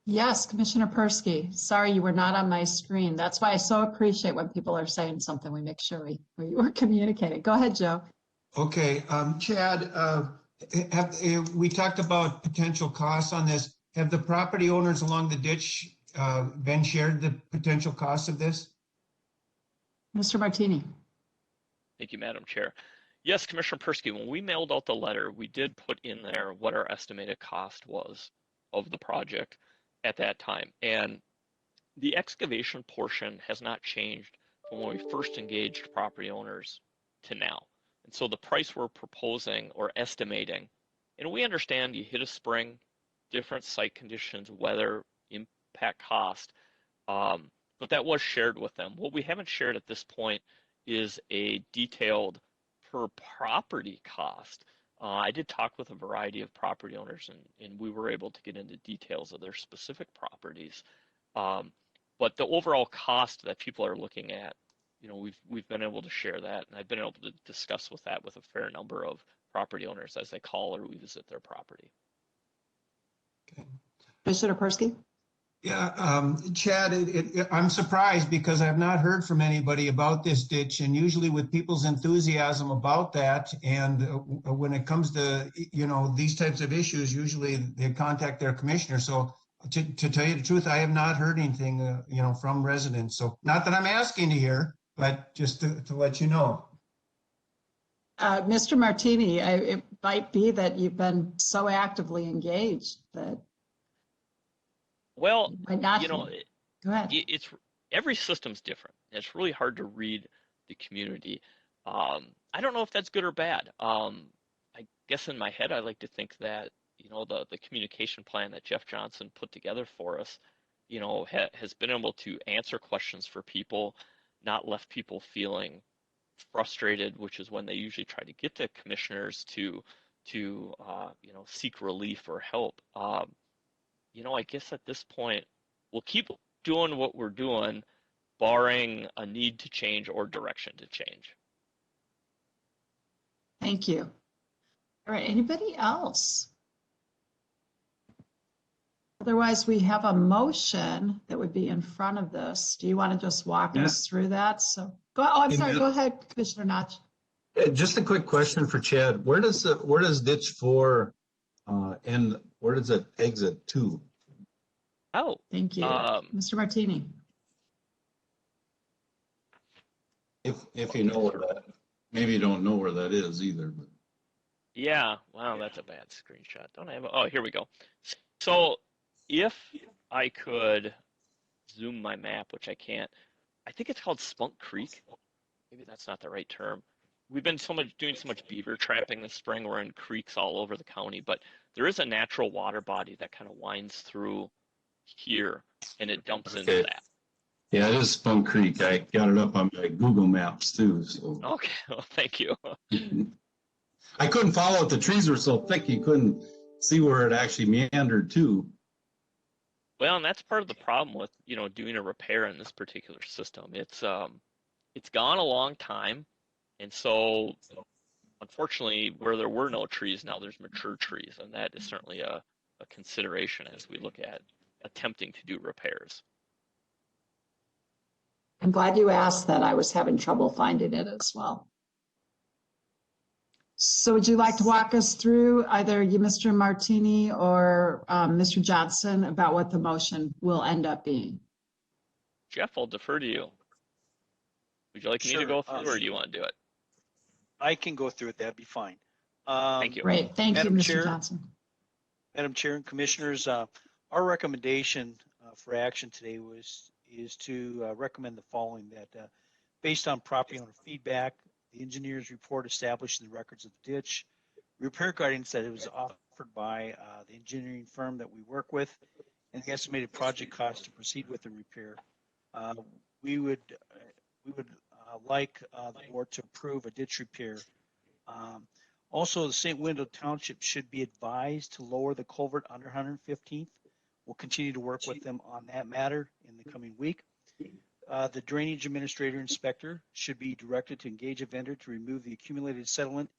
Yes, Commissioner Persky. Sorry you were not on my screen. That's why I so appreciate when people are saying something. We make sure we're communicating. Go ahead, Joe. Okay, Chad, we talked about potential costs on this. Have the property owners along the ditch been shared the potential costs of this? Mr. Martini. Thank you, Madam Chair. Yes, Commissioner Persky, when we mailed out the letter, we did put in there what our estimated cost was of the project at that time. And the excavation portion has not changed from when we first engaged property owners to now. And so the price we're proposing or estimating, and we understand you hit a spring, different site conditions, weather, impact cost, but that was shared with them. What we haven't shared at this point is a detailed per property cost. I did talk with a variety of property owners and we were able to get into details of their specific properties. But the overall cost that people are looking at, we've been able to share that, and I've been able to discuss with a fair number of property owners as they call or we visit their property. Commissioner Persky? Yeah, Chad, I'm surprised because I've not heard from anybody about this ditch, and usually with people's enthusiasm about that, and when it comes to, these types of issues, usually they contact their commissioner. So to tell you the truth, I have not heard anything, from residents. So not that I'm asking to hear, but just to let you know. Mr. Martini, it might be that you've been so actively engaged that Well, might not. Go ahead. It's every system's different. It's really hard to read the community. I don't know if that's good or bad. I guess in my head, I like to think that, the communication plan that Jeff Johnson put together for us, has been able to answer questions for people, not left people feeling frustrated, which is when they usually try to get to commissioners to seek relief or help. I guess at this point, we'll keep doing what we're doing, barring a need to change or direction to change. Thank you. All right, anybody else? Otherwise, we have a motion that would be in front of this. Do you want to just walk us through that? So, I'm sorry, go ahead, Commissioner Notch. Just a quick question for Chad. Where does ditch 4 end? Where does it exit to? Oh, thank you. Mr. Martini. If you know where that, maybe you don't know where that is either. But. Yeah, wow, that's a bad screenshot. Don't I have? Oh, here we go. So if I could zoom my map, which I can't, I think it's called Spunk Creek. Maybe that's not the right term. We've been doing so much beaver trapping this spring. We're in creeks all over the county, but there is a natural water body that kind of winds through here, and it dumps into that. Yeah, it is Spunk Creek. I got it up on my Google Maps too. So. Okay, well, thank you. I couldn't follow it. The trees were so thick you couldn't see where it actually meandered to. Well, and that's part of the problem with doing a repair in this particular system. It's gone a long time, and so unfortunately, where there were no trees, now there's mature trees, and that is certainly a consideration as we look at attempting to do repairs. I'm glad you asked that. I was having trouble finding it as well. So would you like to walk us through, either you, Mr. Martini, or Mr. Johnson, about what the motion will end up being? Jeff, I'll defer to you. Would you like me to go through, or do you want to do it? I can go through it. That'd be fine. Thank you. Great. Thank you, Mr. Johnson. Madam Chair and Commissioners, our recommendation for action today is to recommend the following: that based on property owner feedback, the engineer's report established in the records of the ditch, repair guidance that it was offered by the engineering firm that we work with, and the estimated project cost to proceed with the repair, we would like the board to approve a ditch repair. Also, the St. Wendel Township should be advised to lower the culvert under 115th. We'll continue to work with them on that matter in the coming week. The drainage administrator inspector should be directed to engage a vendor to remove the accumulated settlement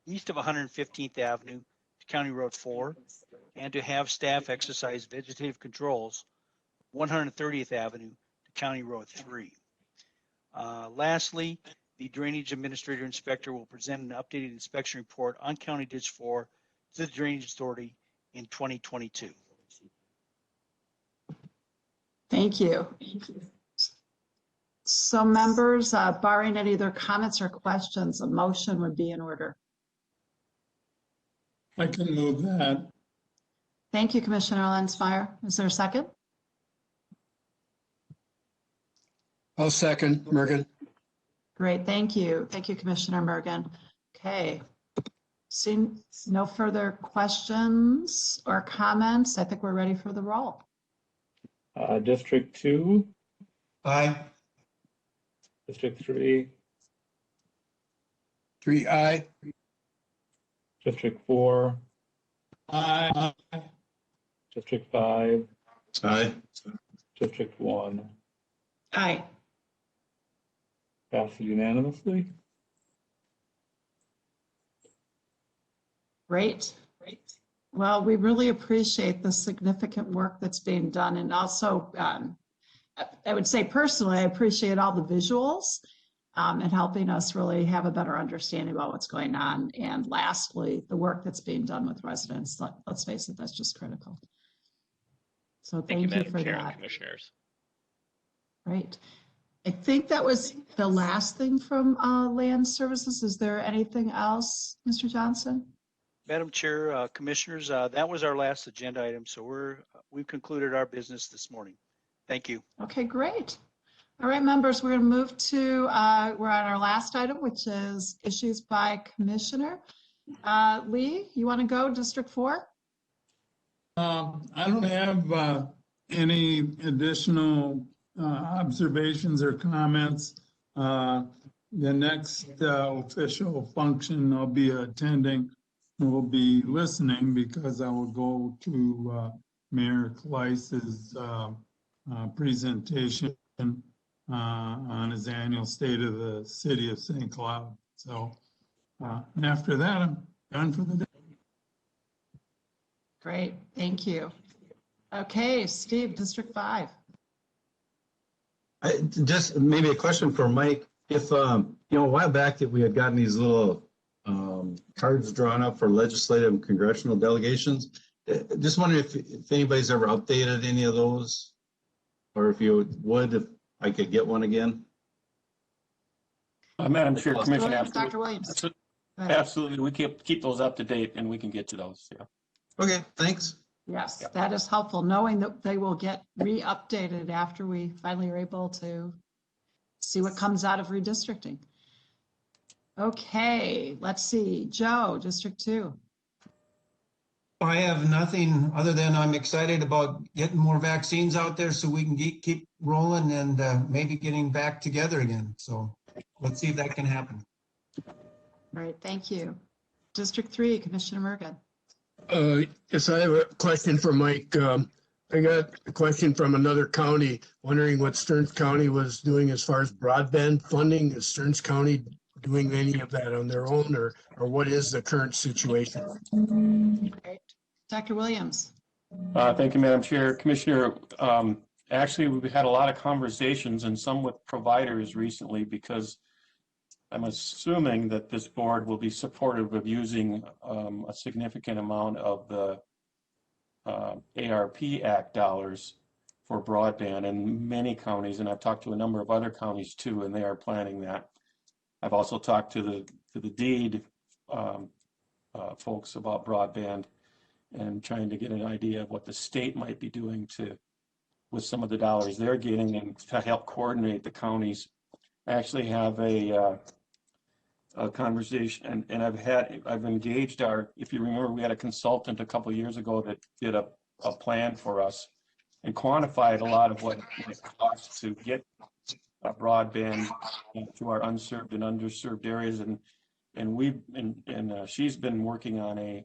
east of 115th Avenue to County Road 4, and to have staff exercise vegetative controls 130th Avenue to County Road 3. Lastly, the drainage administrator inspector will present an updated inspection report on County Ditch 4 to the Drainage Authority in 2022. Thank you. So members, barring any other comments or questions, a motion would be in order. I can move that. Thank you, Commissioner Lenzmeyer. Is there a second? I'll second, Mergen. Great, thank you. Thank you, Commissioner Mergen. Okay. Seeing no further questions or comments, I think we're ready for the roll. District 2. Aye. District 3. 3 aye. District 4. Aye. District 5. Aye. District 1. Aye. Passes unanimously. Great. Well, we really appreciate the significant work that's being done. And also, I would say personally, I appreciate all the visuals and helping us really have a better understanding about what's going on. And lastly, the work that's being done with residents. Let's face it, that's just critical. So thank you Madam for Chair and that. Commissioners. Great. I think that was the last thing from Land Services. Is there anything else, Mr. Johnson? Madam Chair, Commissioners, that was our last agenda item. So we've concluded our business this morning. Thank you. Okay, great. All right, members, we're going to move to, we're on our last item, which is issues by commissioner. Lee, you want to go District 4? I don't have any additional observations or comments. The next official function I'll be attending will be listening, because I will go to Mayor Kleiss's presentation on his annual State of the City of St. Cloud. So and after that, I'm done for the day. Great, thank you. Okay, Steve, District 5. Just maybe a question for Mike. If, a while back that we had gotten these little cards drawn up for legislative and congressional delegations, just wondering if anybody's ever updated any of those, or if you would, if I could get one again. Madam Chair, Commissioner, Williams, Dr. Williams. Absolutely. We keep those up to date, and we can get to those. Yeah. Okay, thanks. Yes, that is helpful, knowing that they will get re-updated after we finally are able to see what comes out of redistricting. Okay, let's see. Joe, District 2. I have nothing other than I'm excited about getting more vaccines out there so we can keep rolling and maybe getting back together again. So let's see if that can happen. All right, thank you. District 3, Commissioner Mergen. Yes, I have a question for Mike. I got a question from another county, wondering what Stearns County was doing as far as broadband funding. Is Stearns County doing any of that on their own, or what is the current situation? Great. Dr. Williams. Thank you, Madam Chair. Commissioner, actually, we've had a lot of conversations, and some with providers recently, because I'm assuming that this board will be supportive of using a significant amount of the ARP Act dollars for broadband in many counties, and I've talked to a number of other counties too, and they are planning that. I've also talked to the DEED folks about broadband and trying to get an idea of what the state might be doing with some of the dollars they're getting, and to help coordinate the counties. I actually have a conversation, and I've engaged if you remember, we had a consultant a couple of years ago that did a plan for us and quantified a lot of what it costs to get broadband to our unserved and underserved areas, and she's been working on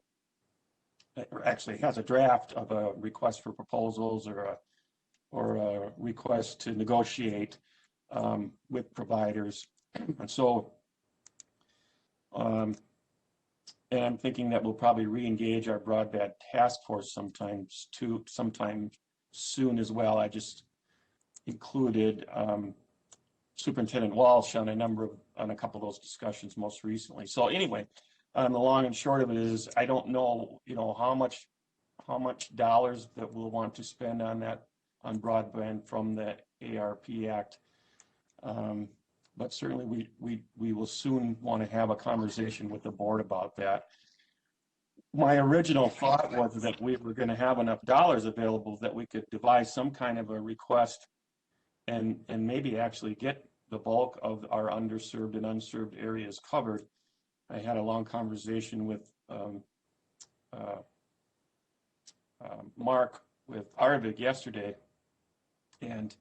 actually has a draft of a request for proposals or a request to negotiate with providers, and so. And I'm thinking that we'll probably re-engage our broadband task force sometime soon as well. I just included Superintendent Walsh on a couple of those discussions most recently. So anyway, the long and short of it is, I don't know, how much dollars that we'll want to spend on broadband from the ARP Act. But certainly we will soon want to have a conversation with the board about that. My original thought was that we were going to have enough dollars available that we could devise some kind of a request and maybe actually get the bulk of our underserved and unserved areas covered. I had a long conversation with Mark with Arvig yesterday, and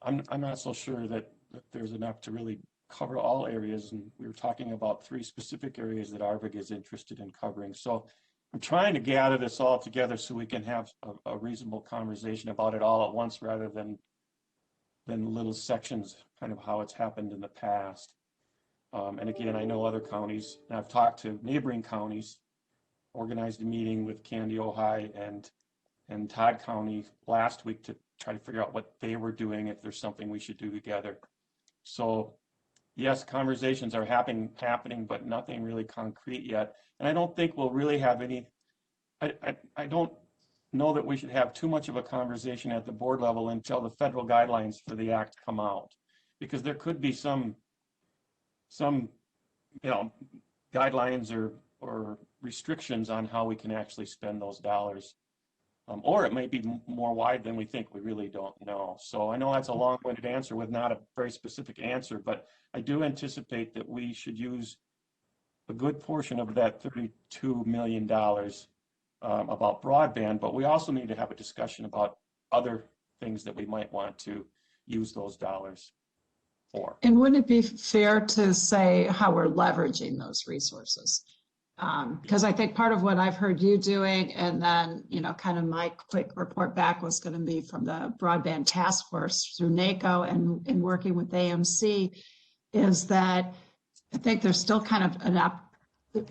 I'm not so sure that there's enough to really cover all areas, and we were talking about 3 specific areas that Arvig is interested in covering. So I'm trying to gather this all together so we can have a reasonable conversation about it all at once, rather than little sections, kind of how it's happened in the past. And again, I know other counties, and I've talked to neighboring counties organized a meeting with Candy Ojai and Todd County last week to try to figure out what they were doing, if there's something we should do together. So yes, conversations are happening, but nothing really concrete yet. And I don't think we'll really have any, I don't know that we should have too much of a conversation at the board level until the federal guidelines for the act come out, because there could be some guidelines or restrictions on how we can actually spend those dollars. Or it might be more wide than we think. We really don't know. So I know that's a long-winded answer with not a very specific answer, but I do anticipate that we should use a good portion of that $32 million about broadband, but we also need to have a discussion about other things that we might want to use those dollars for. And wouldn't it be fair to say how we're leveraging those resources? Because I think part of what I've heard you doing, and then, kind of my quick report back was going to be from the Broadband Task Force through NACO and working with AMC, is that I think there's still kind of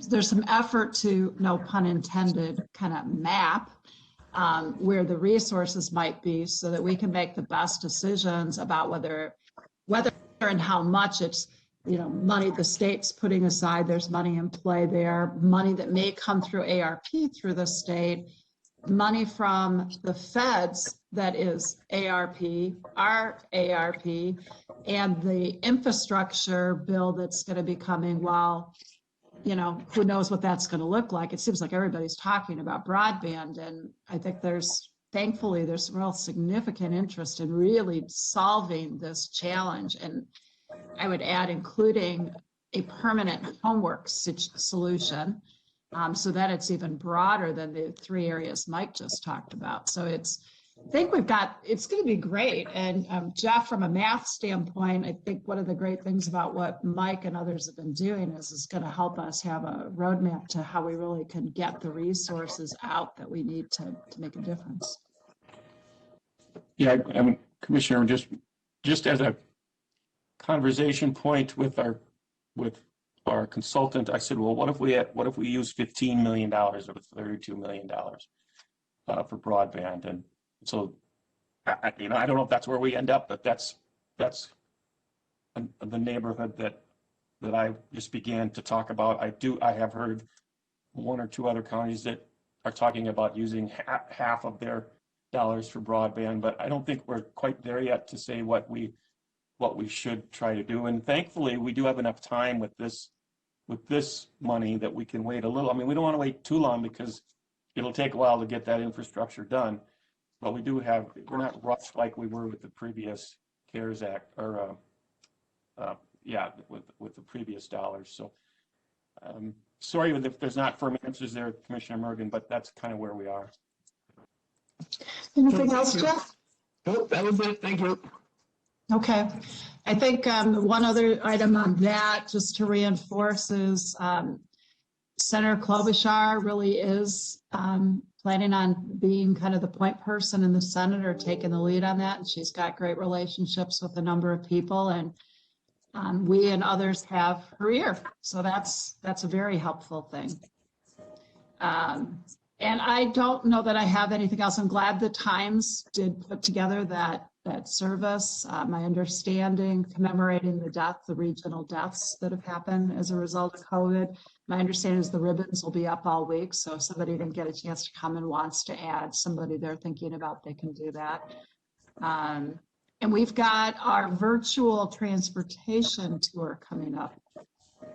there's some effort to, no pun intended, kind of map where the resources might be so that we can make the best decisions about whether and how much it's, money the state's putting aside, there's money in play there, money that may come through ARP through the state, money from the feds that is ARP, our ARP, and the infrastructure bill that's going to be coming. While, who knows what that's going to look like. It seems like everybody's talking about broadband, and I think thankfully there's real significant interest in really solving this challenge. And I would add, including a permanent homework solution, so that it's even broader than the 3 areas Mike just talked about. So it's going to be great. And Jeff, from a math standpoint, I think one of the great things about what Mike and others have been doing is going to help us have a roadmap to how we really can get the resources out that we need to make a difference. Yeah, Commissioner, just as a conversation point with our consultant, I said, well, what if we use $15 million of the $32 million for broadband? And so, I don't know if that's where we end up, but that's the neighborhood that I just began to talk about. I have heard 1 or 2 other counties that are talking about using half of their dollars for broadband, but I don't think we're quite there yet to say what we should try to do. And thankfully, we do have enough time with this money that we can wait a little. I mean, we don't want to wait too long because it'll take a while to get that infrastructure done. But we're not rushed like we were with the previous CARES Act, or with the previous dollars. So sorry if there's not firm answers there, Commissioner Mergen, but that's kind of where we are. Anything else, Jeff? Nope, that was it. Thank you. Okay. I think one other item on that, just to reinforce, is Senator Klobuchar really is planning on being kind of the point person in the Senate, or taking the lead on that. And she's got great relationships with a number of people, and we and others have her ear. So that's a very helpful thing. And I don't know that I have anything else. I'm glad the Times did put together that service. My understanding, commemorating the regional deaths that have happened as a result of COVID. My understanding is the ribbons will be up all week. So if somebody didn't get a chance to come and wants to add somebody they're thinking about, they can do that. And we've got our virtual transportation tour coming up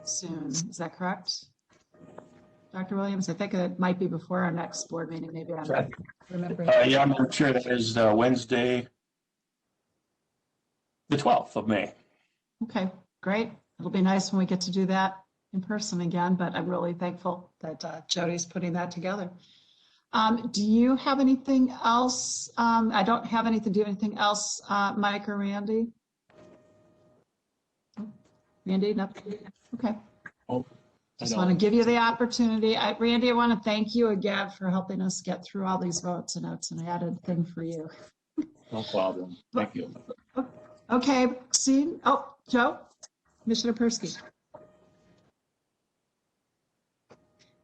soon. Is that correct, Dr. Williams? I think it might be before our next board meeting. Maybe I'm not remembering. Yeah, I'm sure that is Wednesday, the 12th of May. Okay, great. It'll be nice when we get to do that in person again, but I'm really thankful that Jody's putting that together. Do you have anything else? I don't have anything. Do you have anything else, Mike or Randy? Randy, nothing? Okay. Just want to give you the opportunity. Randy, I want to thank you again for helping us get through all these votes, and it's an added thing for you. No problem. Thank you. Okay, Joe, Commissioner Persky.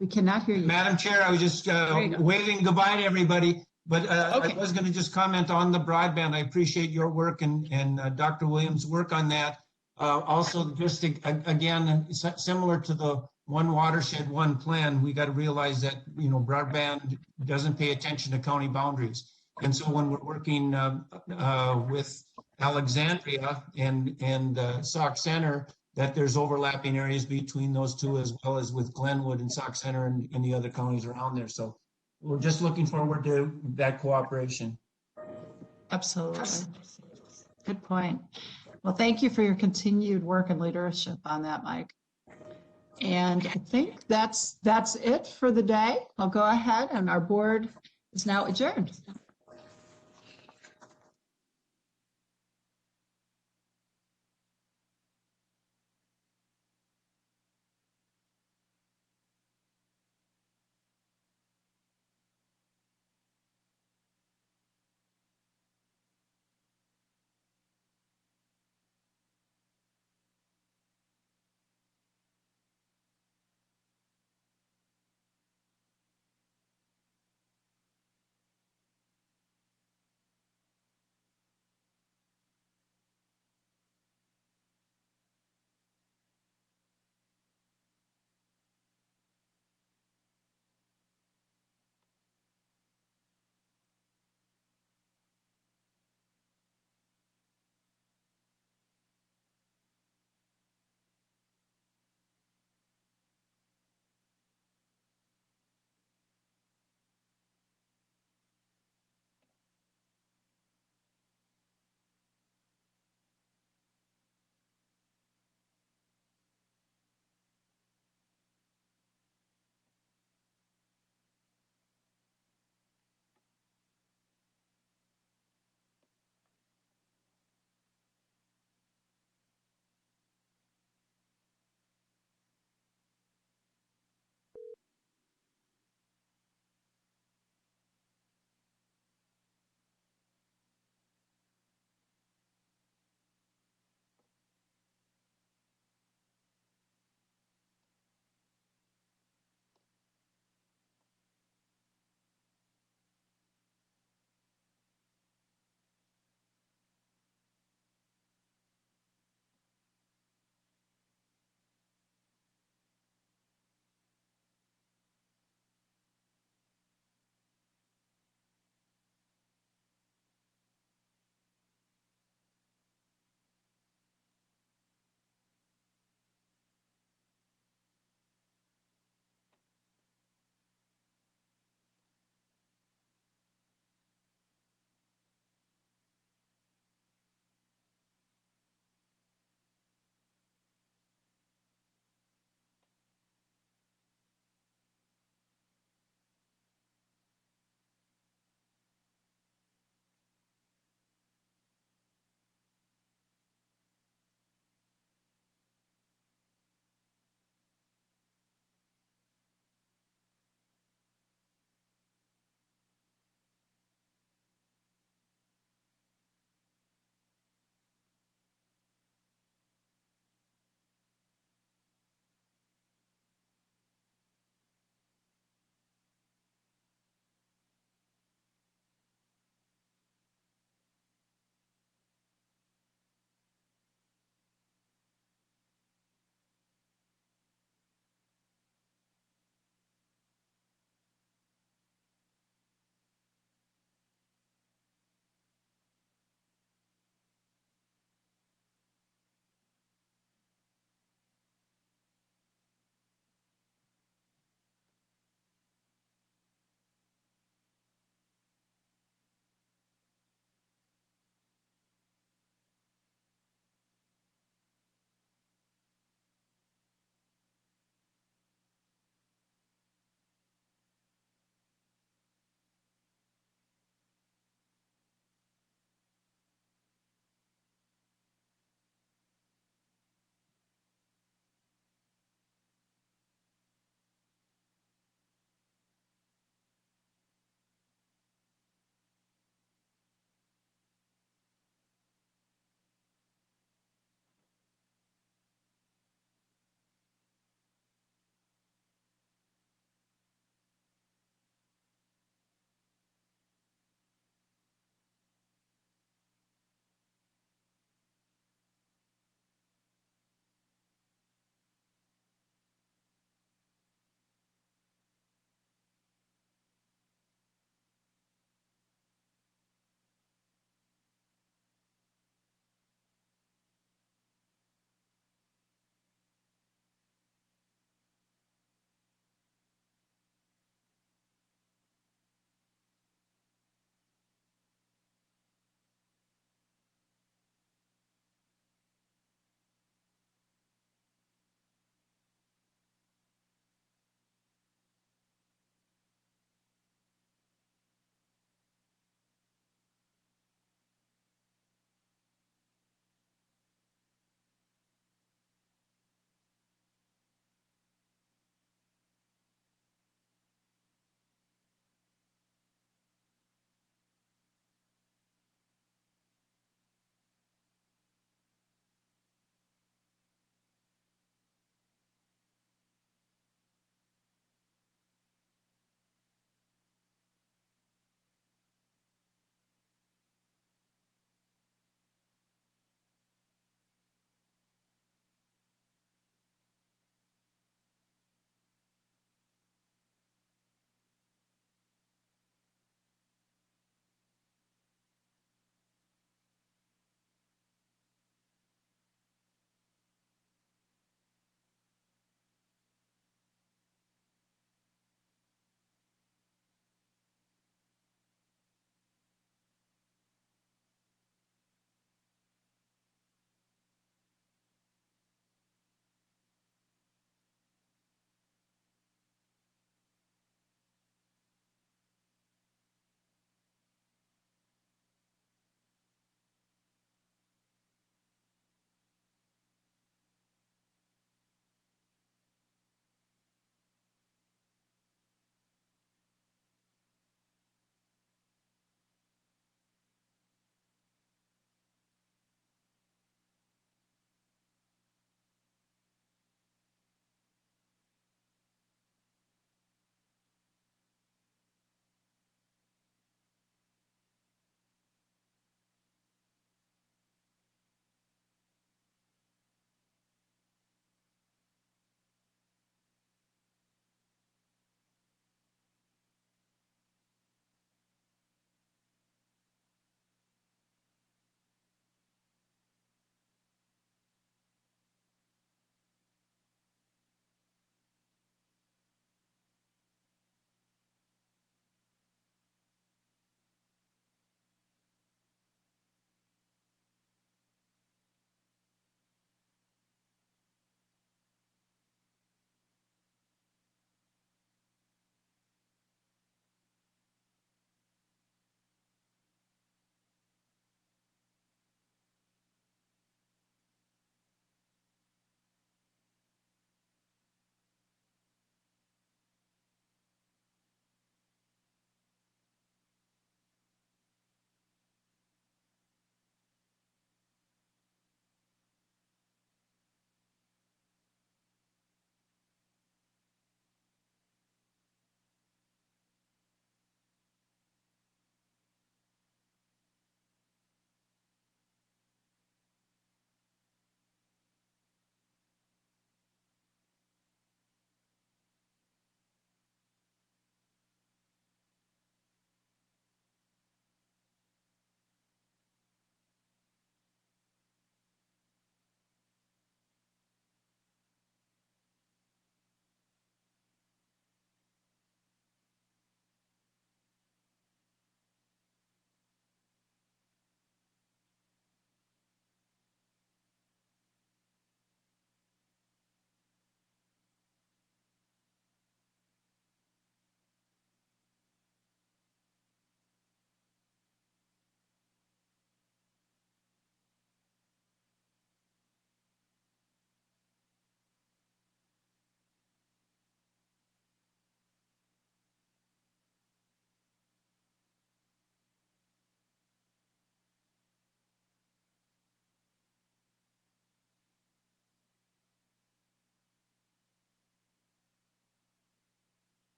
We cannot hear you. Madam Chair, I was just There you go. waving goodbye to everybody, but Okay. I was going to just comment on the broadband. I appreciate your work and Dr. Williams' work on that. Also, just again, similar to the one watershed, one plan, we got to realize that, broadband doesn't pay attention to county boundaries. And so when we're working with Alexandria and Sauk Center, that there's overlapping areas between those two, as well as with Glenwood and Sauk Center and the other counties around there. So we're just looking forward to that cooperation. Absolutely. Good point. Well, thank you for your continued work and leadership on that, Mike. And I think that's it for the day. I'll go ahead, and our board is now adjourned.